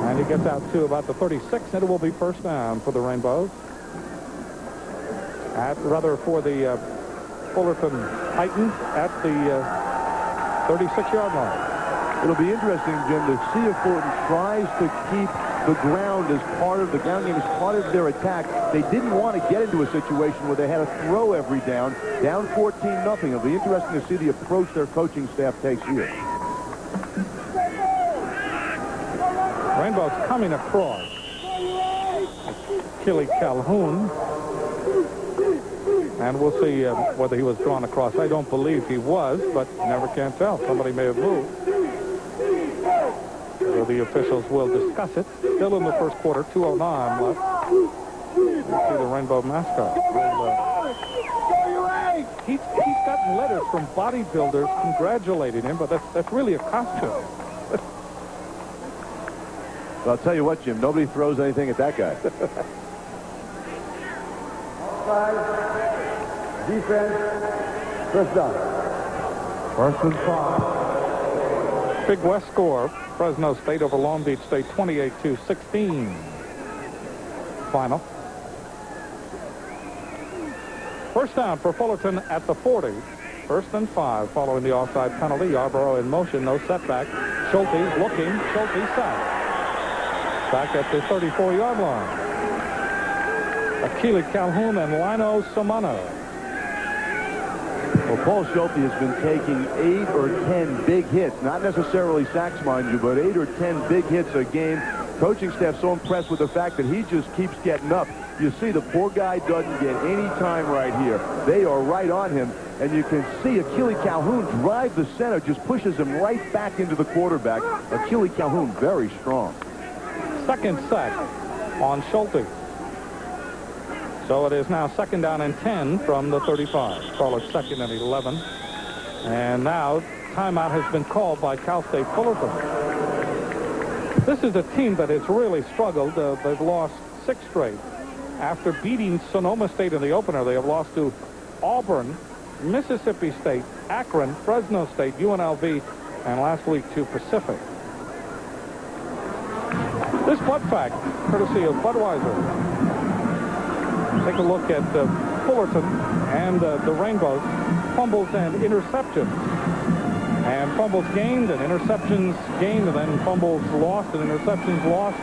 And he gets out to about the 36, and it will be first down for the Rainbows. For the Fullerton Titans at the 36-yard line. It'll be interesting, Jim, to see if Fullerton tries to keep the ground as part of the ground game, as part of their attack. They didn't want to get into a situation where they had to throw every down 14-0. It'll be interesting to see the approach their coaching staff takes here. Rainbows coming across. Achille Calhoun. And we'll see whether he was drawn across. I don't believe he was, but never can tell. Somebody may have moved. So the officials will discuss it. Still in the first quarter, 2:09 left. You see the Rainbow mascot. He's gotten letters from bodybuilders congratulating him, but that's really a costume. Well, I'll tell you what, Jim, nobody throws anything at that guy. Defense, first down. 1st and 5. Big West score. Fresno State over Long Beach State, 28-16. Final. First down for Fullerton at the 40. 1st and 5 following the offside penalty. Yarborough in motion, no setback. Schulte looking. Schulte sacked. Back at the 34-yard line. Achille Calhoun and Lino Samano. Well, Paul Schulte has been taking 8 or 10 big hits. Not necessarily sacks, mind you, but 8 or 10 big hits a game. Coaching staff so impressed with the fact that he just keeps getting up. You see, the poor guy doesn't get any time right here. They are right on him. and you can see Achille Calhoun drive the center, just pushes him right back into the quarterback. Achille Calhoun very strong. Second sack on Schulte. So it is now 2nd down and 10 from the 35. Call it 2nd and 11. And now timeout has been called by Cal State Fullerton. This is a team that has really struggled. They've lost 6 straight. After beating Sonoma State in the opener, they have lost to Auburn, Mississippi State, Akron, Fresno State, UNLV, and last week to Pacific. This Butt Fact, courtesy of Budweiser. Take a look at Fullerton and the Rainbows, fumbles and interceptions. And fumbles gained and interceptions gained, and then fumbles lost and interceptions lost.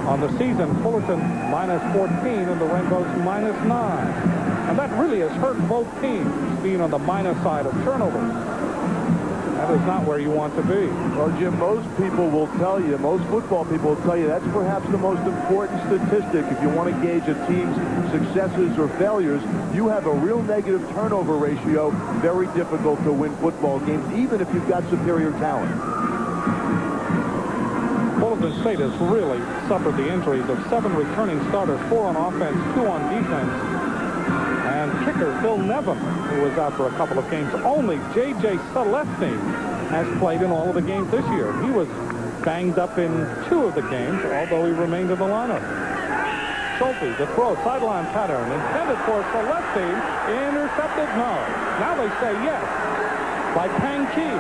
On the season, Fullerton -14 and the Rainbows -9. And that really has hurt both teams, being on the minus side of turnovers. That is not where you want to be. Well, Jim, most people will tell you, most football people will tell you that's perhaps the most important statistic if you want to gauge a team's successes or failures. You have a real negative turnover ratio, very difficult to win football games, even if you've got superior talent. Fullerton State has really suffered the injuries of 7 returning starters, 4 on offense, 2 on defense. And kicker Phil Nevin, who was out for a couple of games. Only J.J. Celestine has played in all of the games this year. He was banged up in 2 of the games, although he remained in the lineup. Schulte, the throw, sideline pattern, intended for Celestine, intercepted, no. Now they say yes, by Pang Key.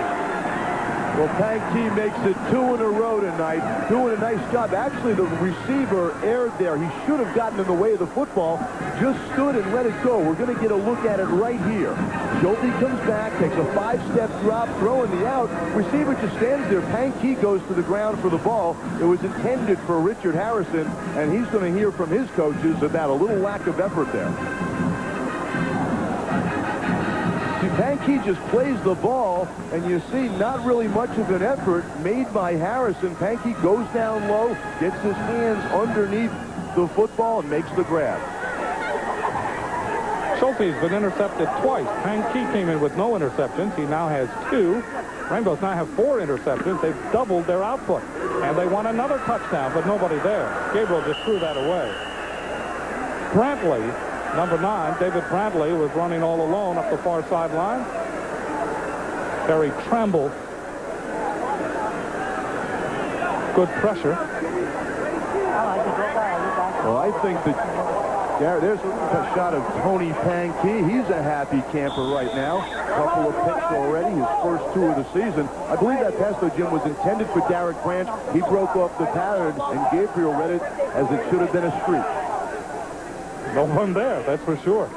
Well, Pang Key makes it 2 in a row tonight, doing a nice job. Actually, the receiver erred there. He should have gotten in the way of the football, just stood and let it go. We're going to get a look at it right here. Schulte comes back, takes a 5-step drop, throwing the out. Receiver just stands there. Pang Key goes to the ground for the ball. It was intended for Richard Harrison, and he's going to hear from his coaches about a little lack of effort there. Pang Key just plays the ball, and you see not really much of an effort made by Harrison. Pang Key goes down low, gets his hands underneath the football, and makes the grab. Schulte's been intercepted twice. Pang Key came in with no interceptions. He now has 2. Rainbows now have 4 interceptions. They've doubled their output. And they won another touchdown, but nobody there. Gabriel just threw that away. Brantley, number 9, David Brantley, was running all alone up the far sideline. Barry Tremble. Good pressure. Well, I think that there's a shot of Tony Pang Key. He's a happy camper right now. A couple of picks already, his first 2 of the season. I believe that pass, though, Jim, was intended for Derek Branch. He broke off the pattern, and Gabriel read it as it should have been a streak. No one there, that's for sure.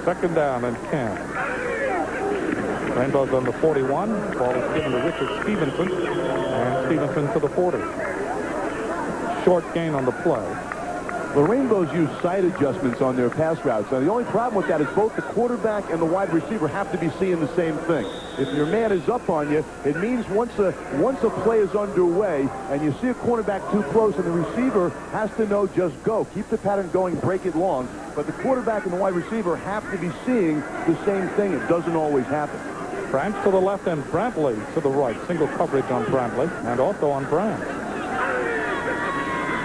2nd down and 10. Rainbows on the 41. Ball is given to Richard Stevenson. And Stevenson to the 40. Short gain on the play. The Rainbows use side adjustments on their pass routes. Now, the only problem with that is both the quarterback and the wide receiver have to be seeing the same thing. If your man is up on you, it means once a play is underway and you see a cornerback too close and the receiver has to know just go. Keep the pattern going, break it long. But the quarterback and the wide receiver have to be seeing the same thing. It doesn't always happen. Branch to the left and Brantley to the right. Single coverage on Brantley and also on Branch.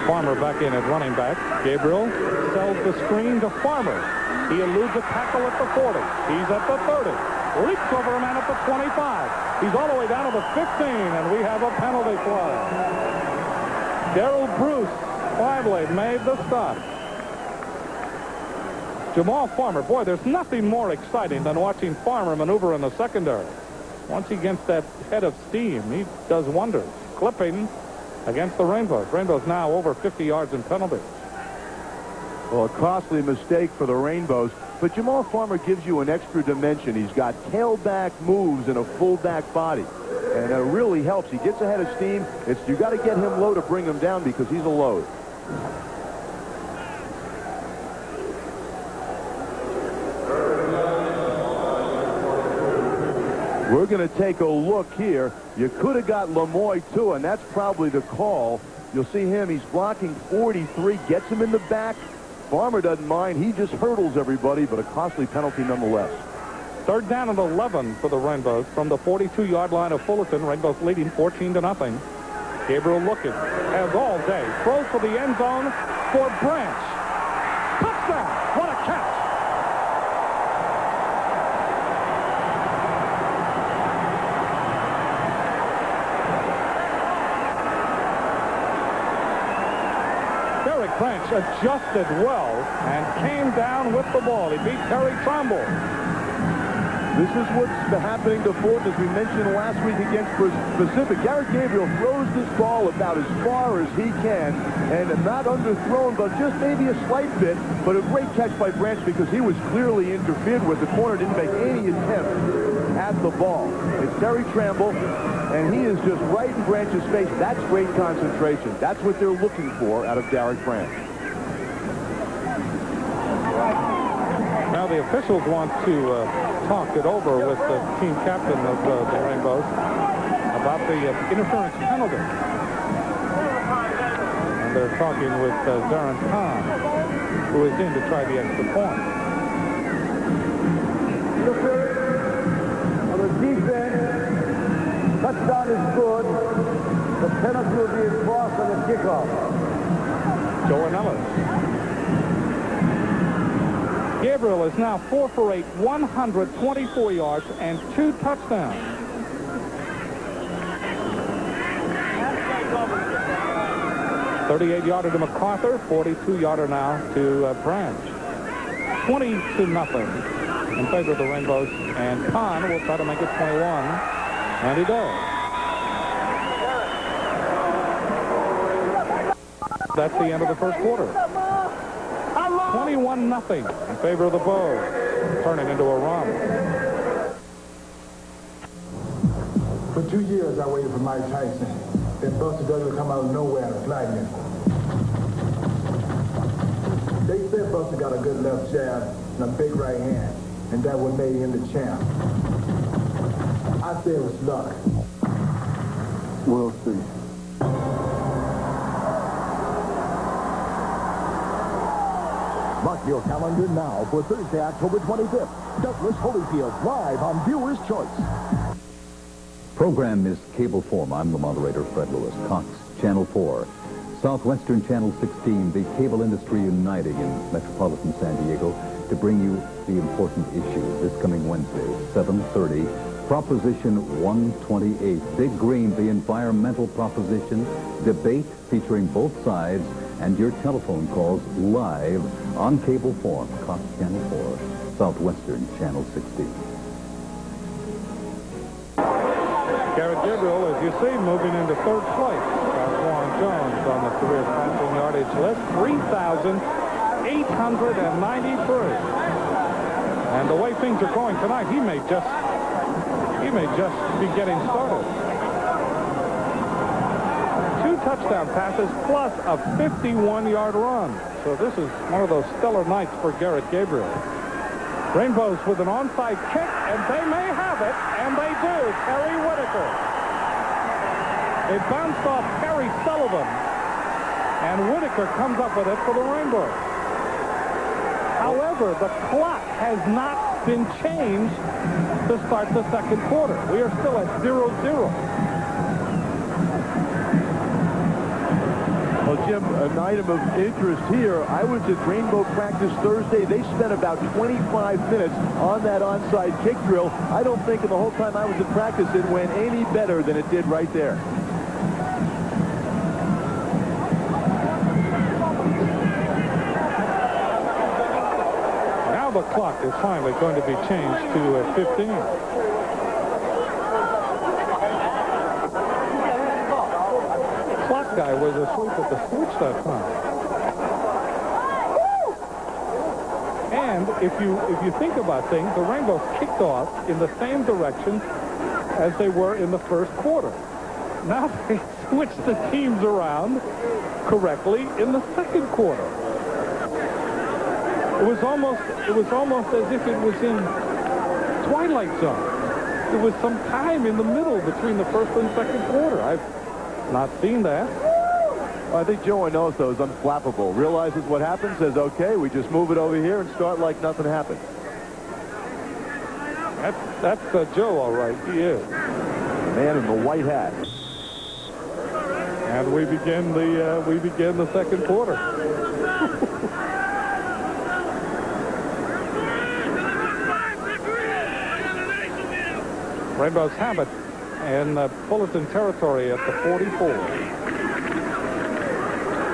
Farmer back in at running back. Gabriel sells the screen to Farmer. He eludes a tackle at the 40. He's at the 30. Leaps over a man at the 25. He's all the way down to the 15, and we have a penalty flag. Darrell Bruce finally made the stop. Jamal Farmer, boy, there's nothing more exciting than watching Farmer maneuver in the secondary. Once he gets that head of steam, he does wonders. Clipping against the Rainbows. Rainbows now over 50 yards in penalties. Well, a costly mistake for the Rainbows, but Jamal Farmer gives you an extra dimension. He's got tailback moves and a fullback body, and it really helps. He gets ahead of steam. You got to get him low to bring him down because he's a load. We're going to take a look here. You could have got Lemoy, too, and that's probably the call. You'll see him. He's blocking 43, gets him in the back, Farmer doesn't mind. He just hurdles everybody, but a costly penalty nonetheless. Third down and 11 for the Rainbows from the 42-yard line of Fullerton. Rainbows leading 14-0. Gabriel looking, as all day, throws for the end zone for Branch. Touchdown! What a catch! Derek Branch adjusted well and came down with the ball. He beat Terry Trumbull. This is what's happening to Fullerton, as we mentioned last week against Pacific. Garrett Gabriel throws this ball about as far as he can, and not underthrown, but just maybe a slight bit, but a great catch by Branch because he was clearly interfered with. The corner didn't make any attempt at the ball. It's Terry Trumbull, and he is just right in Branch's face. That's great concentration. That's what they're looking for out of Derek Branch. Now the officials want to talk it over with the team captain of the Rainbows about the interference penalty. And they're talking with Darren Kahn, who is in to try the extra point. On the defense, touchdown is good. The penalty will be enforced on the kickoff. Joe Ellis. Gabriel is now 4 for 8, 124 yards, and 2 touchdowns. $38-yarder to MacArthur, 42-yarder now to Branch. 20-0 in favor of the Rainbows, and Kahn will try to make it 21, and he does. That's the end of the first quarter. 21-0 in favor of the Bows, turning into a run. For 2 years, I waited for Mike Tyson. Then Buster Douglas come out of nowhere and flag me. They said Buster got a good left jab and a big right hand, and that what made him the champ. I say it was luck. We'll see. Mark your calendar now for Thursday, October 25th. Douglas Holyfield, live on Viewer's Choice. Program is cable form. I'm the moderator, Fred Lewis. Cox, Channel 4. Southwestern Channel 16, the cable industry uniting in metropolitan San Diego to bring you the important issue this coming Wednesday, 7:30. Proposition 128. Big Green, the environmental proposition. Debate featuring both sides. And your telephone calls live on cable form. Cox Channel 4, Southwestern Channel 16. Garrett Gabriel, as you see, moving into third place. Warren Jones on the career passing yardage list, 3,893. And the way things are going tonight, he may just be getting started. 2 touchdown passes plus a 51-yard run. So this is one of those stellar nights for Garrett Gabriel. Rainbows with an onside kick, and they may have it, and they do. Terry Whitaker. It bounced off Terry Sullivan, and Whitaker comes up with it for the Rainbows. However, the clock has not been changed to start the second quarter. We are still at 0-0. Well, Jim, an item of interest here. I was at Rainbow practice Thursday. They spent about 25 minutes on that onside kick drill. I don't think in the whole time I was at practice it went any better than it did right there. Now the clock is finally going to be changed to 15. Guy was asleep at the switch that time. And if you think about things, the Rainbows kicked off in the same direction as they were in the first quarter. Now they switched the teams around correctly in the second quarter. It was almost as if it was in Twilight Zone. There was some time in the middle between the first and second quarter. I've not seen that. I think Joe Inoso is unflappable. Realizes what happened, says, okay, we just move it over here and start like nothing happened. That's Joe, all right. He is. Man in the white hat. And we begin the second quarter. Rainbows have it in Fullerton territory at the 44.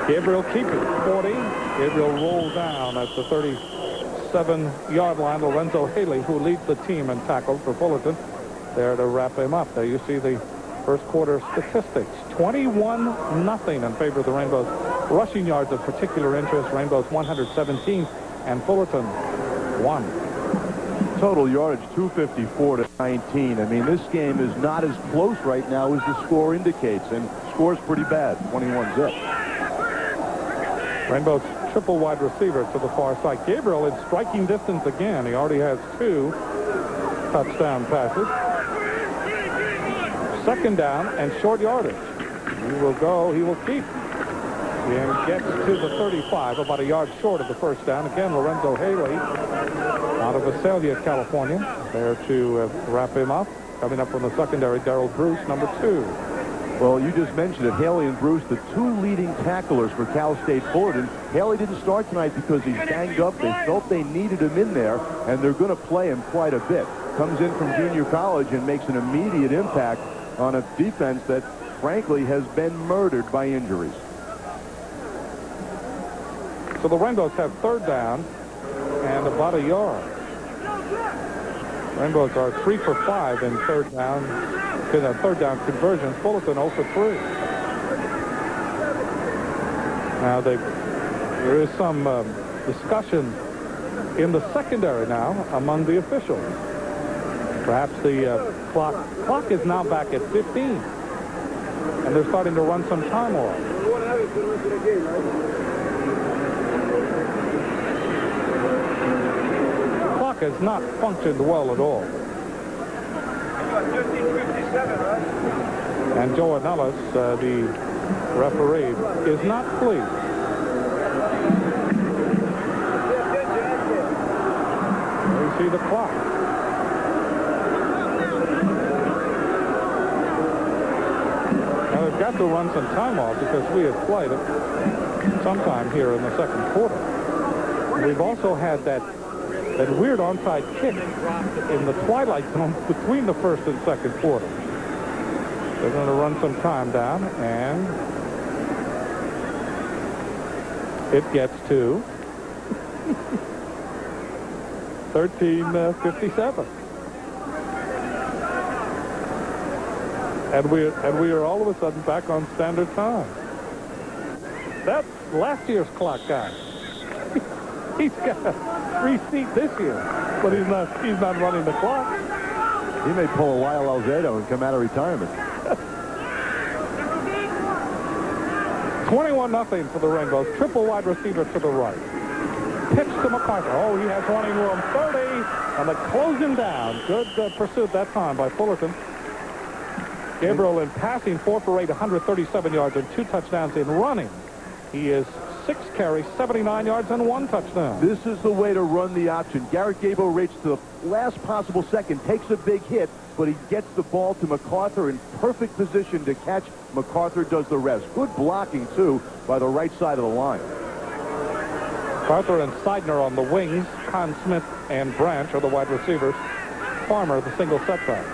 Gabriel keeping 40. Gabriel rolled down at the 37-yard line. Lorenzo Haley, who leads the team in tackles for Fullerton, there to wrap him up. There you see the first quarter statistics. 21-0 in favor of the Rainbows. Rushing yards of particular interest. Rainbows 117 and Fullerton 1. Total yardage 254 to 19. I mean, this game is not as close right now as the score indicates, and score's pretty bad. 21-zip. Rainbow's triple wide receiver to the far side. Gabriel in striking distance again. He already has 2 touchdown passes. Second down and short yardage. He will go. He will keep. And gets to the 35, about a yard short of the first down. Again, Lorenzo Haley out of Visalia, California, there to wrap him up. Coming up from the secondary, Darrell Bruce, number 2. Well, you just mentioned it. Haley and Bruce, the 2 leading tacklers for Cal State Fullerton. Haley didn't start tonight because he's banged up. They felt they needed him in there, and they're going to play him quite a bit. Comes in from junior college and makes an immediate impact on a defense that, frankly, has been murdered by injuries. So the Rainbows have third down and about a yard. Rainbows are 3 for 5 in third down conversions. Fullerton 0 for 3. Now there is some discussion in the secondary now among the officials. Perhaps the clock is now back at 15, and they're starting to run some time off. Has not functioned well at all. And Joe Anellis, the referee, is not pleased. There you see the clock. Now they've got to run some time off because we have played it sometime here in the second quarter. We've also had that weird onside kick in the twilight zone between the first and second quarter. They're going to run some time down, and it gets to 13:57. And we are all of a sudden back on standard time. That's last year's clock guy. He's got a free seat this year, but he's not running the clock. He may pull a Lyle Alzado and come out of retirement. 21-0 for the Rainbows. Triple wide receiver to the right. Pitch to MacArthur. Oh, he has running room. 30, and they close him down. Good pursuit that time by Fullerton. Gabriel in passing 4 for 8, 137 yards and 2 touchdowns in running. He is 6 carries, 79 yards, and 1 touchdown. This is the way to run the option. Garrett Gable rates to the last possible second, takes a big hit, but he gets the ball to MacArthur in perfect position to catch. MacArthur does the rest. Good blocking, too, by the right side of the line. MacArthur and Seidner on the wings. Con Smith and Branch are the wide receivers. Farmer, the single setback.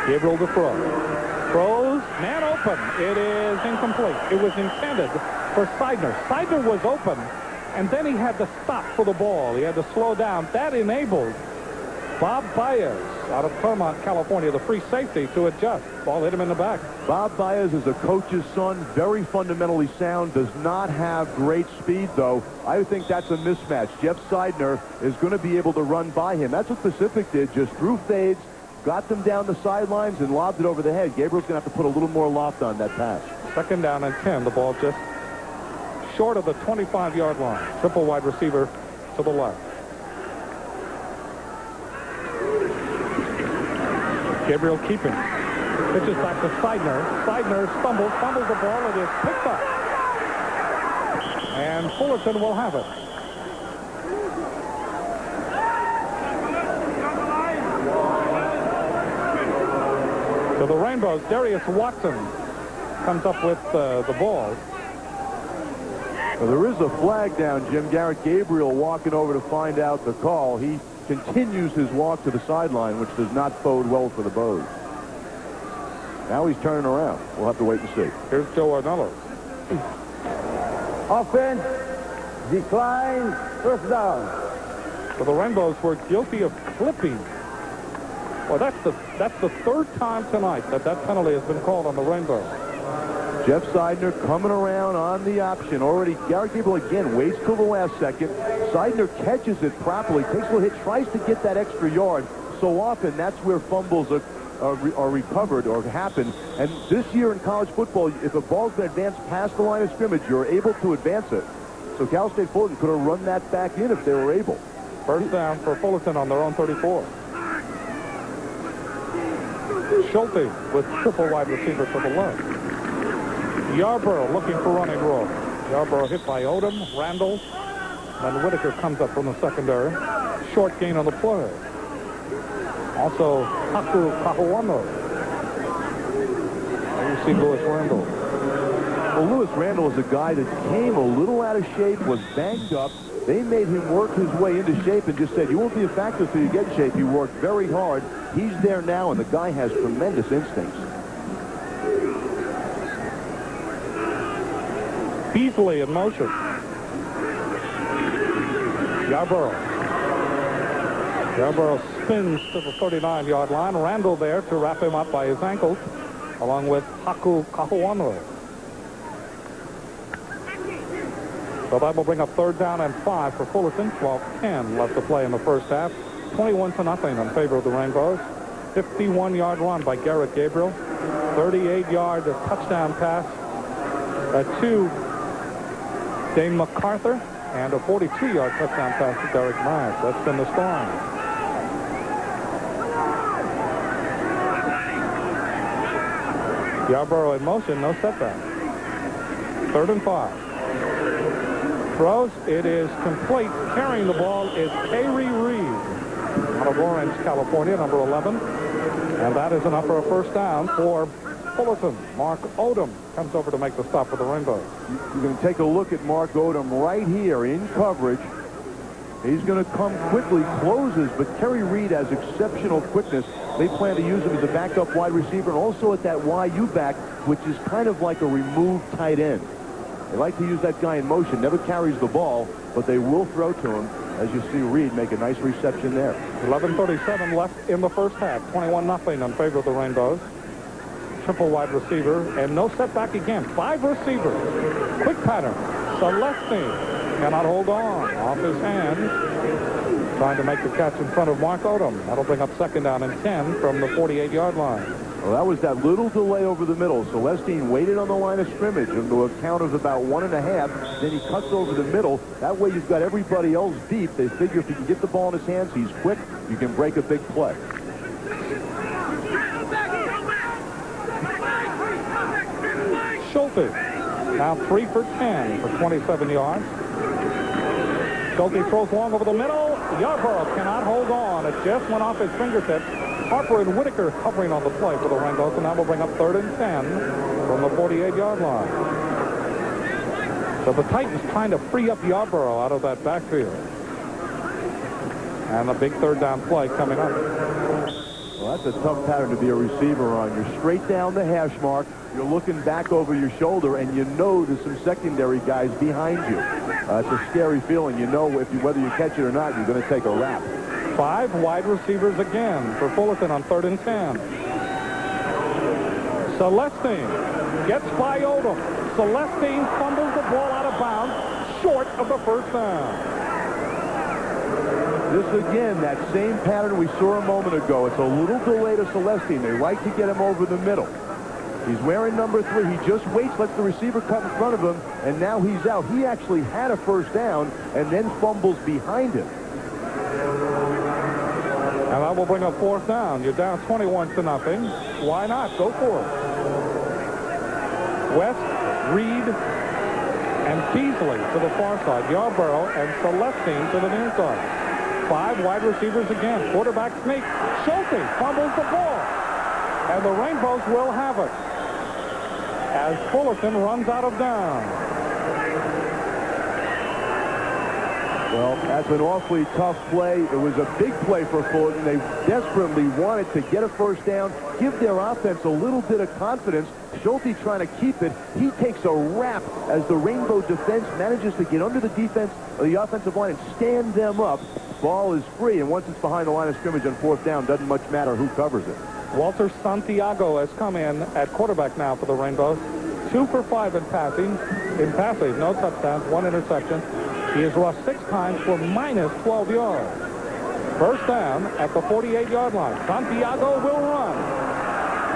Gabriel to throw. Throws, man open. It is incomplete. It was intended for Seidner. Seidner was open, and then he had to stop for the ball. He had to slow down. That enabled Bob Baez out of Claremont, California, the free safety, to adjust. Ball hit him in the back. Bob Baez is a coach's son, very fundamentally sound, does not have great speed, though. I think that's a mismatch. Jeff Seidner is going to be able to run by him. That's what Pacific did, just threw fades, got them down the sidelines, and lobbed it over the head. Gabriel's going to have to put a little more loft on that pass. Second down and 10. The ball just short of the 25-yard line. Triple wide receiver to the left. Gabriel keeping. Pitches back to Seidner. Seidner fumbles the ball. It is picked up And Fullerton will have it. To the Rainbows, Darius Watson comes up with the ball. Well, there is a flag down, Jim. Garrett Gabriel walking over to find out the call. He continues his walk to the sideline, which does not bode well for the Bows. Now he's turning around. We'll have to wait and see. Here's Joe Arnello. Offense, decline, first down. So the Rainbows were guilty of clipping. Well, that's the third time tonight that penalty has been called on the Rainbows. Jeff Seidner coming around on the option. Already, Garrett Gabriel again waits till the last second. Seidner catches it properly, takes a little hit, tries to get that extra yard. So often, that's where fumbles are recovered or happen. And this year in college football, if a ball's been advanced past the line of scrimmage, you're able to advance it. So Cal State Fullerton could have run that back in if they were able. First down for Fullerton on their own 34. Schulte with triple wide receiver to the left. Yarborough looking for running room. Yarborough hit by Odom, Randall, and Whitaker comes up from the secondary. Short gain on the play. Also, Haku Kahuano. You see Lewis Randall. Well, Lewis Randall is a guy that came a little out of shape, was banged up. They made him work his way into shape and just said, you won't be a factor until you get in shape. You worked very hard. He's there now, and the guy has tremendous instincts. Beasley in motion. Yarborough spins to the 39-yard line. Randall there to wrap him up by his ankles, along with Haku Kahuano. So that will bring up third down and 5 for Fullerton. 12-10 left to play in the first half. 21-0 in favor of the Rainbows. 51-yard run by Garrett Gabriel. 38-yard touchdown pass to Dane MacArthur, and a 42-yard touchdown pass to Derek Myers. That's been the storm. Yarborough in motion, no setback. 3rd and 5. Throws, it is complete. Carrying the ball is Kayrie Reed out of Orange, California, number 11. And that is enough for a first down for Fullerton. Mark Odom comes over to make the stop for the Rainbows. You're going to take a look at Mark Odom right here in coverage. He's going to come quickly, closes, but Kerry Reed has exceptional quickness. They plan to use him as a backup wide receiver and also at that YU back, which is kind of like a removed tight end. They like to use that guy in motion, never carries the ball, but they will throw to him. As you see Reed make a nice reception there. 11:37 left in the first half. 21-0 in favor of the Rainbows. Triple wide receiver, and no setback again. 5 receivers. Quick pattern. Celestine cannot hold on. Off his hands. Trying to make the catch in front of Mark Odom. That'll bring up second down and 10 from the 48-yard line. Well, that was that little delay over the middle. Celestine waited on the line of scrimmage into a count of about 1.5. Then he cuts over the middle. That way you've got everybody else deep. They figure if he can get the ball in his hands, he's quick. You can break a big play. Schulte now 3 for 10 for 27 yards. Schulte throws long over the middle. Yarborough cannot hold on. It just went off his fingertips. Harper and Whitaker covering on the play for the Rainbows, and that will bring up 3rd and 10 from the 48-yard line. So the Titans trying to free up Yarborough out of that backfield. And a big 3rd down play coming up. Well, that's a tough pattern to be a receiver on. You're straight down the hash mark. You're looking back over your shoulder, and you know there's some secondary guys behind you. It's a scary feeling. You know whether you catch it or not, you're going to take a wrap. 5 wide receivers again for Fullerton on 3rd and 10. Celestine gets by Odom. Celestine fumbles the ball out of bounds, short of the first down. This again, that same pattern we saw a moment ago. It's a little delay to Celestine. They like to get him over the middle. He's wearing number 3. He just waits, lets the receiver cut in front of him, and now he's out. He actually had a first down and then fumbles behind him. And that will bring up 4th down. You're down 21-0. Why not? Go for it. West, Reed, and Beasley to the far side. Yarborough and Celestine to the near side. 5 wide receivers again. Quarterback sneak. Schulte fumbles the ball. And the Rainbows will have it as Fullerton runs out of downs. Well, that's an awfully tough play. It was a big play for Fullerton. They desperately wanted to get a first down, give their offense a little bit of confidence. Schulte trying to keep it. He takes a wrap as the Rainbow defense manages to get under the offensive line and stand them up. Ball is free, and once it's behind the line of scrimmage on 4th down, doesn't much matter who covers it. Walter Santiago has come in at quarterback now for the Rainbows. 2 for 5 in passing. No touchdowns, 1 interception. He has rushed 6 times for minus 12 yards. First down at the 48-yard line. Santiago will run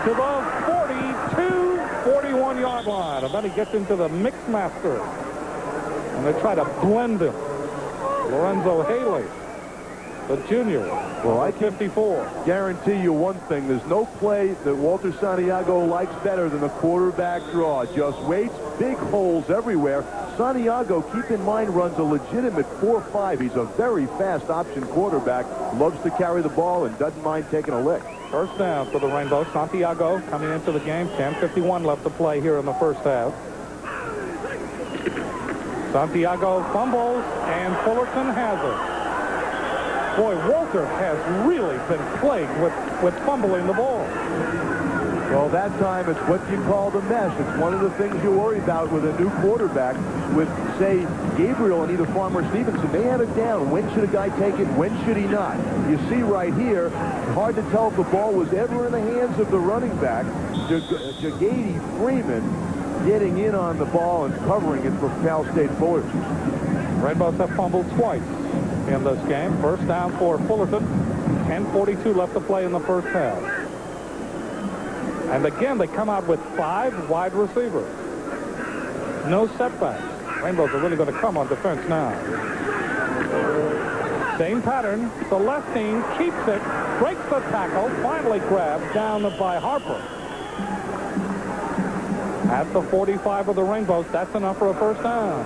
to the 41-yard line. And then he gets into the mix master. And they try to blend him. Lorenzo Haley, the junior. Well, I 54. Guarantee you one thing. There's no play that Walter Santiago likes better than the quarterback draw. Just waits, big holes everywhere. Santiago, keep in mind, runs a legitimate 4.5. He's a very fast option quarterback. Loves to carry the ball and doesn't mind taking a lick. First down for the Rainbow. Santiago coming into the game. 10:51 left to play here in the first half. Santiago fumbles, and Fullerton has it. Boy, Walter has really been plagued with fumbling the ball. Well, that time it's what you call the mesh. It's one of the things you worry about with a new quarterback. With, say, Gabriel and either Farmer or Stevenson, they had it down. When should a guy take it? When should he not? You see right here, hard to tell if the ball was ever in the hands of the running back. Jagady Freeman getting in on the ball and covering it for Cal State Fullerton. Rainbows have fumbled twice in this game. First down for Fullerton. 10:42 left to play in the first half. And again, they come out with 5 wide receivers. No setbacks. Rainbows are really going to come on defense now. Same pattern. Celestine keeps it, breaks the tackle, finally grabbed down by Harper. At the 45 of the Rainbows, that's enough for a first down.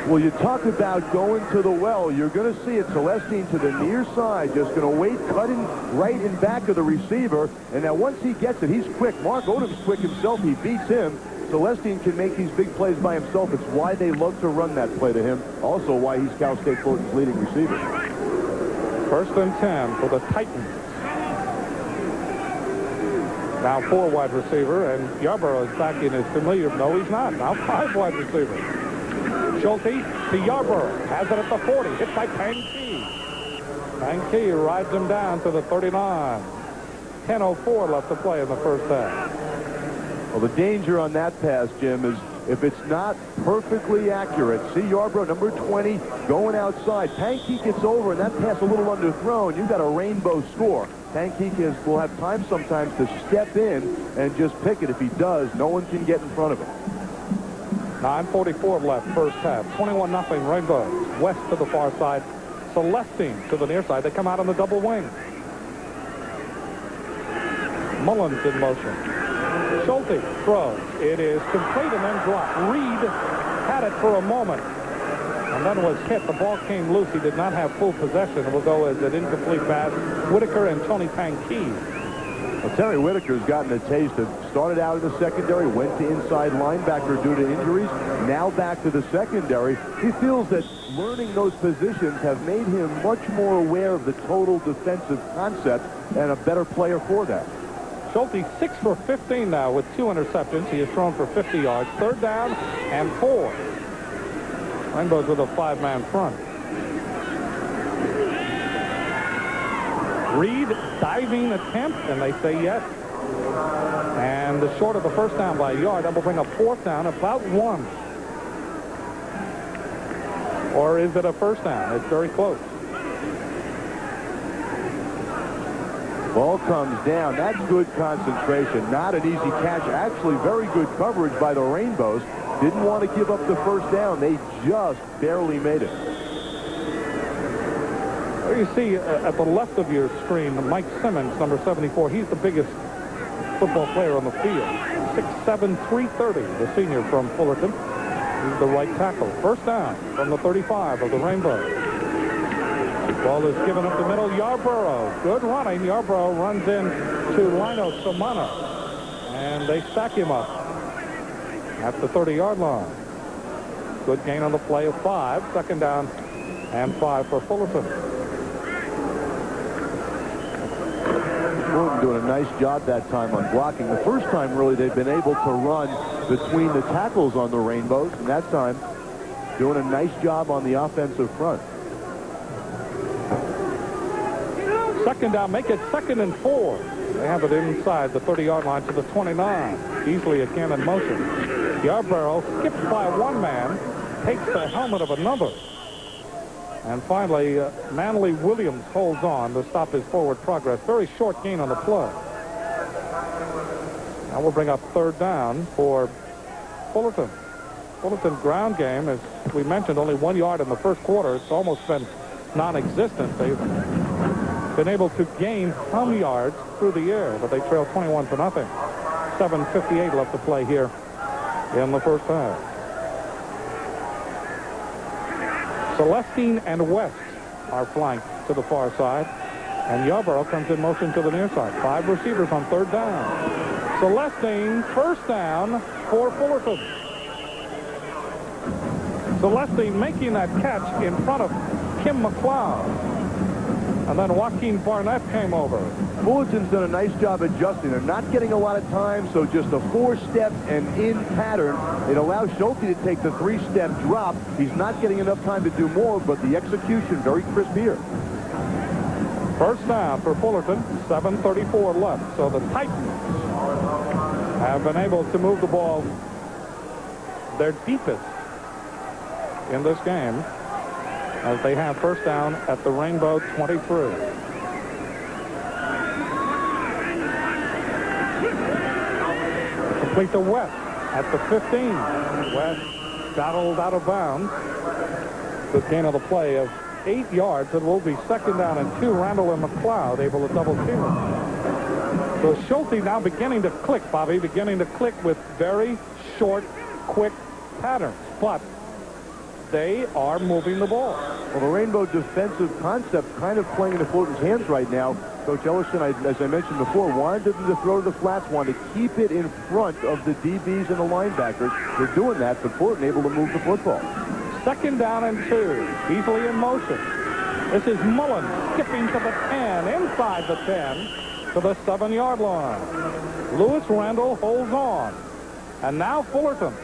Well, you talk about going to the well. You're going to see it. Celestine to the near side, just going to wait, cutting right in back of the receiver. And now once he gets it, he's quick. Mark Odom's quick himself. He beats him. Celestine can make these big plays by himself. It's why they love to run that play to him. Also why he's Cal State Fullerton's leading receiver. First and 10 for the Titans. Now 4 wide receiver, and Yarborough is back in his familiar. No, he's not. Now 5 wide receiver. Schulte to Yarborough. Has it at the 40. Hit by Pankey. Pankey rides him down to the 39. 10:04 left to play in the first half. Well, the danger on that pass, Jim, is if it's not perfectly accurate. See Yarborough, number 20, going outside. Pankey gets over, and that pass a little underthrown. You've got a Rainbow score. Pankey will have time sometimes to step in and just pick it. If he does, no one can get in front of him. 9:44 left, first half. 21-0 Rainbows. West to the far side. Celestine to the near side. They come out on the double wing. Mullins in motion. Schulte throws. It is complete and then dropped. Reed had it for a moment and then was hit. The ball came loose. He did not have full possession. It will go as an incomplete pass. Whitaker and Tony Pankey. Well, Terry Whitaker's gotten a taste of started out in the secondary, went to inside linebacker due to injuries, now back to the secondary. He feels that learning those positions have made him much more aware of the total defensive concept and a better player for that. Schulte 6 for 15 now with 2 interceptions. He has thrown for 50 yards. Third down and 4. Rainbows with a 5-man front. Reed diving attempt, and they say yes. And short of the first down by a yard. That will bring a 4th down, about 1. Or is it a first down? It's very close. Ball comes down. That's good concentration. Not an easy catch. Actually, very good coverage by the Rainbows. Didn't want to give up the first down. They just barely made it. There you see at the left of your screen, Mike Simmons, number 74. He's the biggest football player on the field. 6'7", 330, the senior from Fullerton. He's the right tackle. First down from the 35 of the Rainbow. Ball is given up the middle. Yarborough. Good running. Yarborough runs in to Lino Samana. And they stack him up at the 30-yard line. Good gain on the play of 5. Second down and 5 for Fullerton. Fullerton doing a nice job that time on blocking. The first time, really, they've been able to run between the tackles on the Rainbows. And that time, doing a nice job on the offensive front. Second down, make it 2nd and 4. They have it inside the 30-yard line to the 29. Easily again in motion. Yarborough skips by one man, takes the helmet of another. And finally, Manly Williams holds on to stop his forward progress. Very short gain on the play. Now we'll bring up third down for Fullerton. Fullerton ground game, as we mentioned, only 1 yard in the first quarter. It's almost been non-existent. They've been able to gain some yards through the air, but they trail 21-0. 7:58 left to play here in the first half. Celestine and West are flanked to the far side, and Yarborough comes in motion to the near side. 5 receivers on third down. Celestine, first down for Fullerton. Celestine making that catch in front of Kim McLeod. And then Joaquin Barnett came over. Fullerton's done a nice job adjusting. They're not getting a lot of time, so just a 4-step and in pattern. It allows Schulte to take the 3-step drop. He's not getting enough time to do more, but the execution very crisp here. First down for Fullerton, 7:34 left. So the Titans have been able to move the ball their deepest in this game, as they have first down at the Rainbow 23. Complete to West at the 15. West battled out of bounds. Good gain of the play of 8 yards. It will be second down and 2. Randall and McLeod able to double team him. So Schulte now beginning to click, Bobby, beginning to click with very short, quick patterns. But they are moving the ball. Well, the Rainbow defensive concept kind of playing into Fullerton's hands right now. Coach Ellison, as I mentioned before, wanted them to throw to the flats, wanted to keep it in front of the DBs and the linebackers. They're doing that, but Fullerton able to move the football. Second down and 2. Easily in motion. This is Mullen skipping to the 10, inside the 10, to the 7-yard line. Lewis Randall holds on. And now Fullerton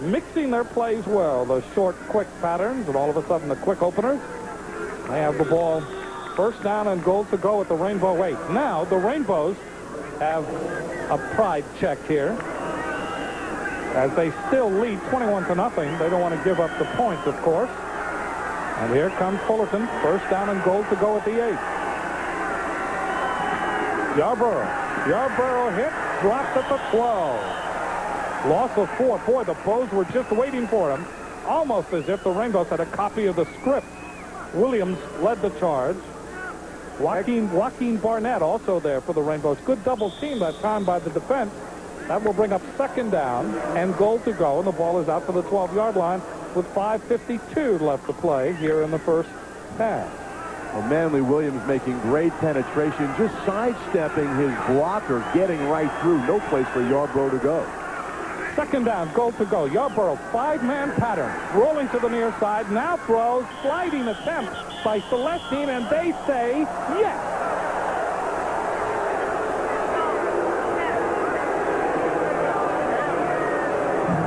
mixing their plays well. The short, quick patterns, and all of a sudden the quick openers. They have the ball. First down and goal to go at the Rainbow 8. Now the Rainbows have a pride check here, as they still lead 21-0. They don't want to give up the points, of course. And here comes Fullerton. First down and goal to go at the 8. Yarborough hit, dropped at the 12. Loss of 4. Boy, the Bows were just waiting for him, almost as if the Rainbows had a copy of the script. Williams led the charge. Joaquin Barnett also there for the Rainbows. Good double team that time by the defense. That will bring up second down and goal to go, and the ball is out to the 12-yard line with 5:52 left to play here in the first half. Well, Manly Williams making great penetration, just sidestepping his blocker, getting right through. No place for Yarborough to go. Second down, goal to go. Yarborough, 5-man pattern, rolling to the near side, now throws, sliding attempt by Celestine, and they say yes.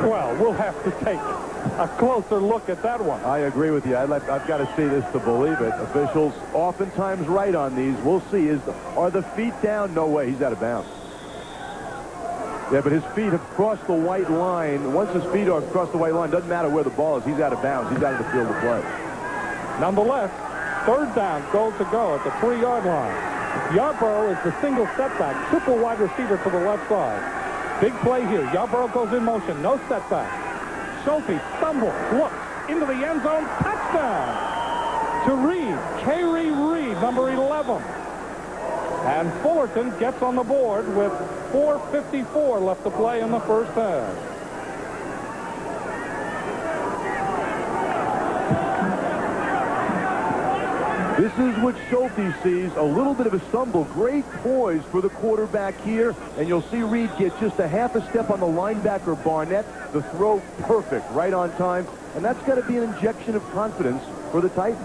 Well, we'll have to take a closer look at that one. I agree with you. I've got to see this to believe it. Officials oftentimes right on these. We'll see. Are the feet down? No way. He's out of bounds. Yeah, but his feet have crossed the white line. Once his feet are across the white line, doesn't matter where the ball is. He's out of bounds. He's out of the field of play. Nonetheless, third down, goal to go at the 3-yard line. Yarborough is the single setback, triple wide receiver to the left side. Big play here. Yarborough goes in motion, no setback. Schulte stumbles, looks into the end zone, touchdown to Reed. Kerry Reed, number 11. And Fullerton gets on the board with 4:54 left to play in the first half. This is what Schulte sees, a little bit of a stumble. Great poise for the quarterback here, and you'll see Reed get just a half a step on the linebacker Barnett. The throw perfect, right on time, and that's got to be an injection of confidence for the Titans.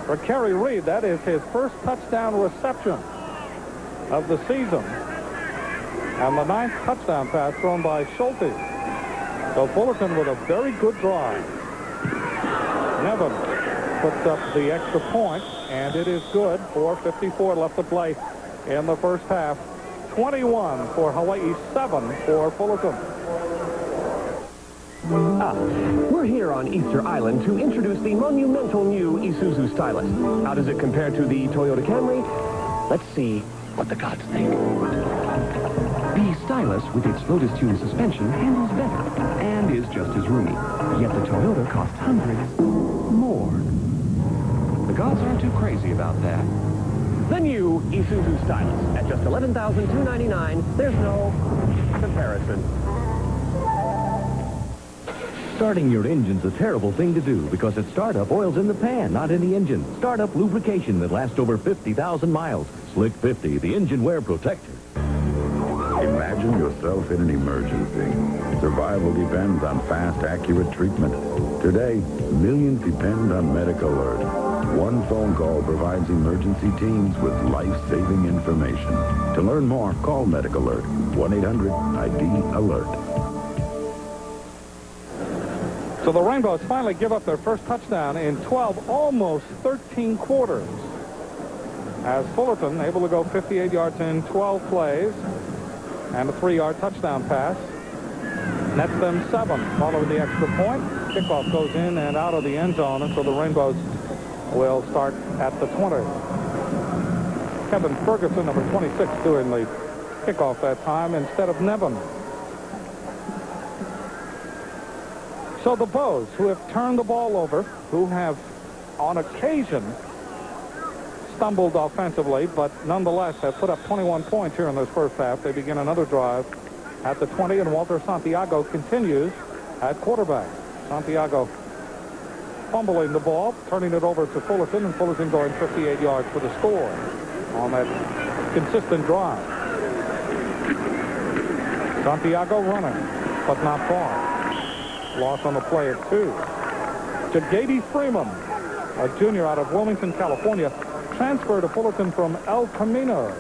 For Kerry Reed, that is his first touchdown reception of the season, and the 9th touchdown pass thrown by Schulte. So Fullerton with a very good drive. Nevin puts up the extra point, and it is good. 4:54 left to play in the first half. 21 for Hawaii, 7 for Fullerton. We're here on Easter Island to introduce the monumental new Isuzu Stylus. How does it compare to the Toyota Camry? Let's see what the gods think. The Stylus, with its Lotus Tune suspension, handles better and is just as roomy. Yet the Toyota costs hundreds more. The gods aren't too crazy about that. The new Isuzu Stylus at just $11,299. There's no comparison. Starting your engine's a terrible thing to do because at startup, oil's in the pan, not in the engine. Startup lubrication that lasts over 50,000 miles. Slick 50, the engine wear protector. Imagine yourself in an emergency. Survival depends on fast, accurate treatment. Today, millions depend on Medical Alert. One phone call provides emergency teams with life-saving information. To learn more, call Medical Alert. 1-800-ID-ALERT. So the Rainbows finally give up their first touchdown in 12, almost 13 quarters. As Fullerton able to go 58 yards in 12 plays and a 3-yard touchdown pass. Nets them 7 following the extra point. Kickoff goes in and out of the end zone, and so the Rainbows will start at the 20. Kevin Ferguson, number 26, doing the kickoff that time instead of Nevin. So the Bows, who have turned the ball over, who have on occasion stumbled offensively, but nonetheless have put up 21 points here in this first half. They begin another drive at the 20, and Walter Santiago continues at quarterback. Santiago fumbling the ball, turning it over to Fullerton, and Fullerton going 58 yards for the score on that consistent drive. Santiago running, but not far. Loss on the play of 2. Jagady Freeman, a junior out of Wilmington, California, transferred to Fullerton from El Camino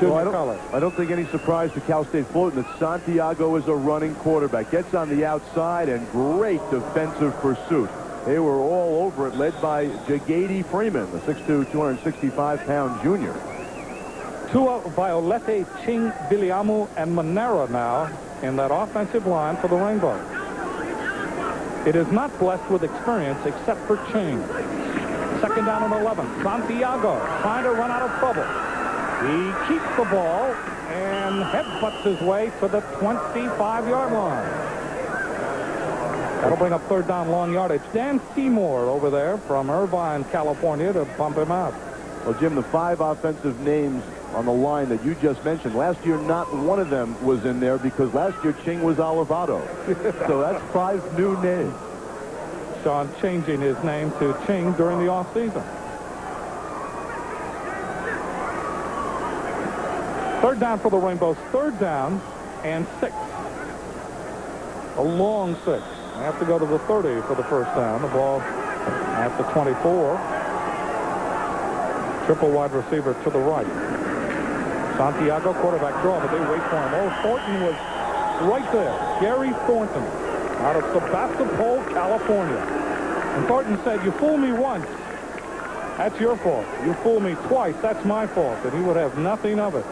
Junior College. I don't think any surprise to Cal State Fullerton that Santiago is a running quarterback. Gets on the outside and great defensive pursuit. They were all over it, led by Jagady Freeman, the 6'2", 265-pound junior. Tua Violete, Ching, Biliamu, and Monera now in that offensive line for the Rainbow. It is not blessed with experience except for Ching. Second down and 11. Santiago trying to run out of trouble. He keeps the ball and headbutts his way to the 25-yard line. That'll bring up third down, long yardage. Dan Seymour over there from Irvine, California, to bump him out. Well, Jim, the 5 offensive names on the line that you just mentioned, last year not one of them was in there because last year Ching was Olivado. So that's 5 new names. Sean changing his name to Ching during the offseason. Third down for the Rainbows. Third down and 6. A long 6. They have to go to the 30 for the first down. The ball at the 24. Triple wide receiver to the right. Santiago, quarterback draw, but they wait for him. Oh, Thornton was right there. Gary Thornton out of Sebastopol, California. And Thornton said, "You fool me once, that's your fault. You fool me twice, that's my fault." And he would have nothing of it.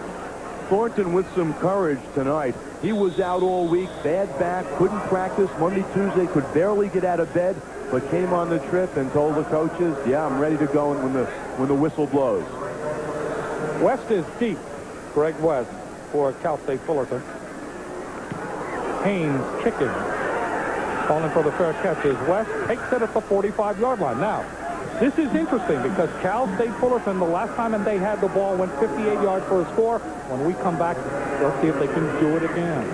Thornton with some courage tonight. He was out all week, bad back, couldn't practice Monday, Tuesday, could barely get out of bed, but came on the trip and told the coaches, "Yeah, I'm ready to go when the whistle blows." West is deep. Greg West for Cal State Fullerton. Haynes kicking. Calling for the fair catch is West. Takes it at the 45-yard line. Now, This is interesting because Cal State Fullerton, the last time they had the ball, went 58 yards for a score. When we come back, let's see if they can do it again.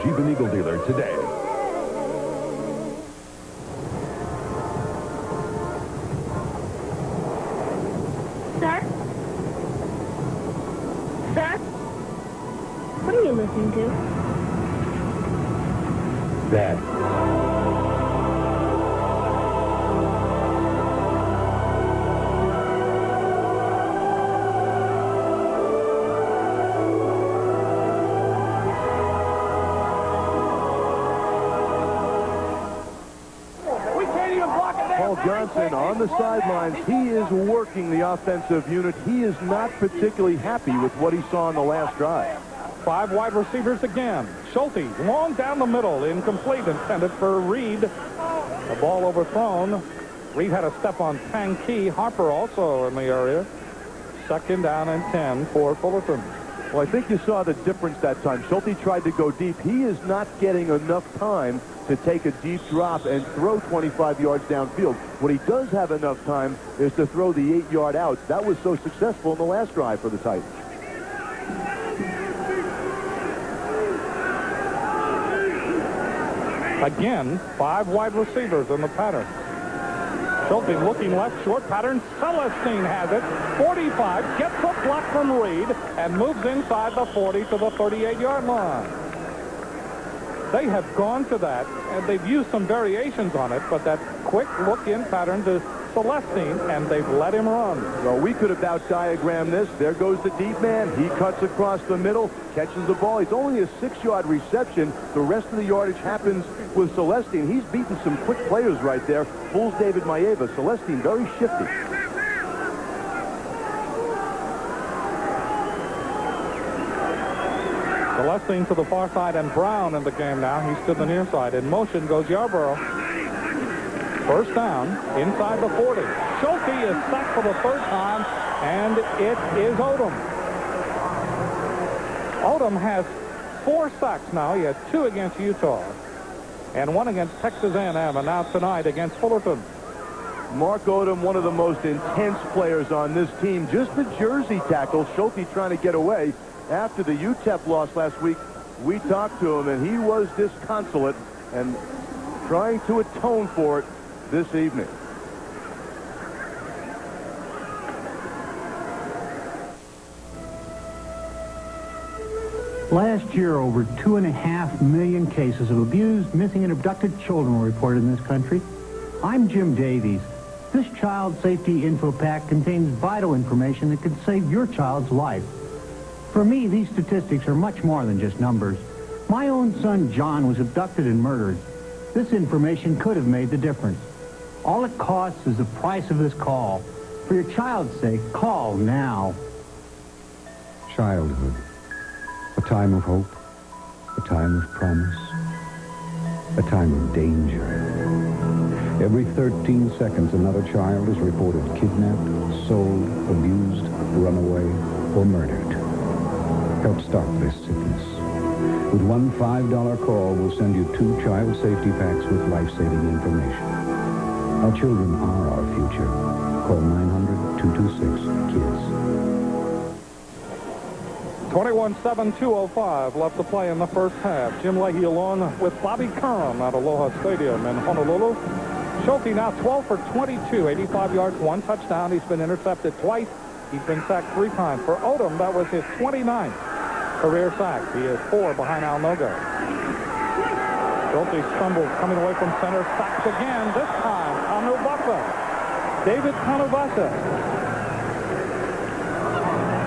Jeep and Eagle dealer today. Sir? Sir? What are you listening to? Dad. Johnson on the sidelines. He is working the offensive unit. He is not particularly happy with what he saw in the last drive. 5 wide receivers again. Schulte, long down the middle, incomplete, intended for Reed. The ball overthrown. Reed had a step on Tang Ki. Harper also in the area. 2nd down and 10 for Fullerton. Well, I think you saw the difference that time. Schulte tried to go deep. He is not getting enough time to take a deep drop and throw 25 yards downfield. What he does have enough time is to throw the 8-yard outs. That was so successful in the last drive for the Titans. Again, 5 wide receivers in the pattern. Schulte looking left, short pattern. Celestine has it. 45, gets a block from Reed, and moves inside the 40 to the 38-yard line. They have gone to that, and they've used some variations on it, but that quick look-in pattern to Celestine, and they've let him run. Well, we could about diagram this. There goes the deep man. He cuts across the middle, catches the ball. It's only a 6-yard reception. The rest of the yardage happens with Celestine. He's beaten some quick players right there. Fools David Maeva. Celestine very shifty. Celestine to the far side, and Brown in the game now. He's to the near side. In motion goes Yarborough. 1st down, inside the 40. Schulte is sacked for the 3rd time, and it is Odom. Odom has 4 sacks now. He had 2 against Utah, and 1 against Texas A&M, and now tonight against Fullerton. Mark Odom, one of the most intense players on this team. Just the jersey tackle. Schulte trying to get away. After the UTEP loss last week, we talked to him, and he was disconsolate and trying to atone for it this evening. Last year, over 2.5 million cases of abused, missing, and abducted children were reported in this country. I'm Jim Davies. This child safety info pack contains vital information that could save your child's life. For me, these statistics are much more than just numbers. My own son, John, was abducted and murdered. This information could have made the difference. All it costs is the price of this call. For your child's sake, call now. Childhood. A time of hope. A time of promise. A time of danger. Every 13 seconds, another child is reported kidnapped, sold, abused, run away, or murdered. Help stop this sickness. With one $5 call, we'll send you 2 child safety packs with life-saving information. Our children are our future. Call 900-226-KIDS. 21-7-205 left to play in the 1st half. Jim Leahy along with Bobby Curran at Aloha Stadium in Honolulu. Schulte now 12 for 22, 85 yards, 1 touchdown. He's been intercepted twice. He's been sacked 3 times. For Odom, that was his 29th career sack. He is 4 behind Al Noga. Schulte stumbles coming away from center, sacks again. This time, Kanubasa. David Kanubasa.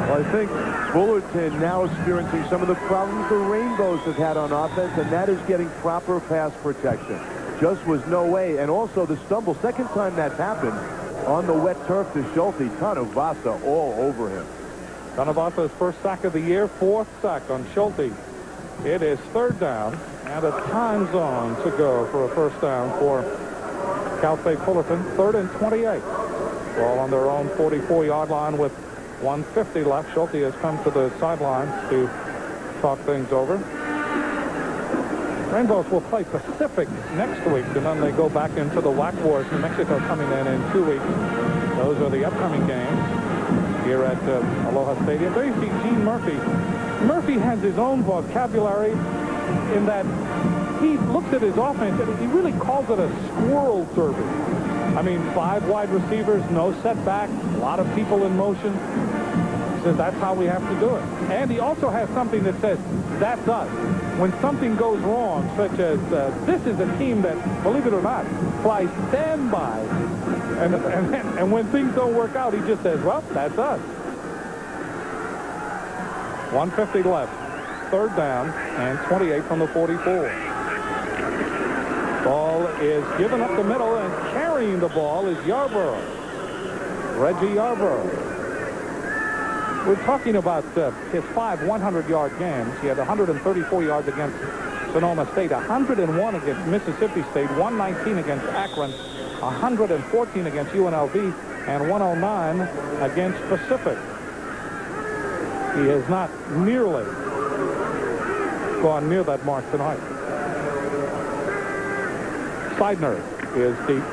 Well, I think Fullerton now experiencing some of the problems the Rainbows have had on offense, and that is getting proper pass protection. Just was no way. And also the stumble, second time that's happened, on the wet turf to Schulte. Tanuvasa all over him. Tanavasa's first sack of the year, 4th sack on Schulte. It is 3rd down and a time zone to go for a first down for Cal State Fullerton. 3rd and 28. Ball on their own 44-yard line with 1:50 left. Schulte has come to the sidelines to talk things over. Rainbows will play Pacific next week, and then they go back into the WAC Wars. New Mexico coming in 2 weeks. Those are the upcoming games here at Aloha Stadium. There you see Gene Murphy. Murphy has his own vocabulary in that he looks at his offense and he really calls it a squirrel derby. I mean, 5 wide receivers, no setback, a lot of people in motion. He says that's how we have to do it. And he also has something that says, that's us. When something goes wrong, such as this is a team that, believe it or not, flies standby. And when things don't work out, he just says, well, that's us. 1:50 left. 3rd down and 28 from the 44. Ball is given up the middle, and carrying the ball is Yarborough. Reggie Yarborough. We're talking about his 5 100-yard games. He had 134 yards against Sonoma State, 101 against Mississippi State, 119 against Akron, 114 against UNLV, and 109 against Pacific. He has not nearly gone near that mark tonight. Seidner is deep,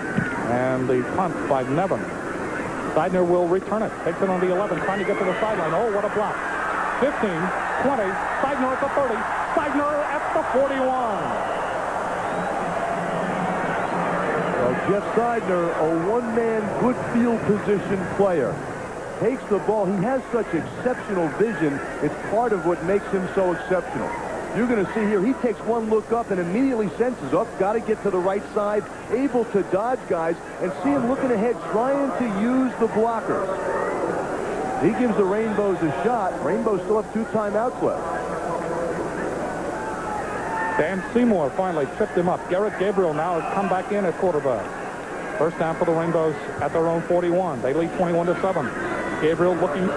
and the punt by Nevin. Seidner will return it. Takes it on the 11, trying to get to the sideline. Oh, what a block. 15, 20, Seidner at the 30, Seidner at the 41. Well, Jeff Seidner, a one-man good field position player. Takes the ball. He has such exceptional vision. It's part of what makes him so exceptional. You're going to see here, he takes one look up and immediately senses, oh, got to get to the right side, able to dodge guys, and see him looking ahead, trying to use the blockers. He gives the Rainbows a shot. Rainbows still have 2 timeouts left. Dan Seymour finally tripped him up. Garrett Gabriel now has come back in at quarterback. First down for the Rainbows at their own 41. They lead 21-7. Gabriel looking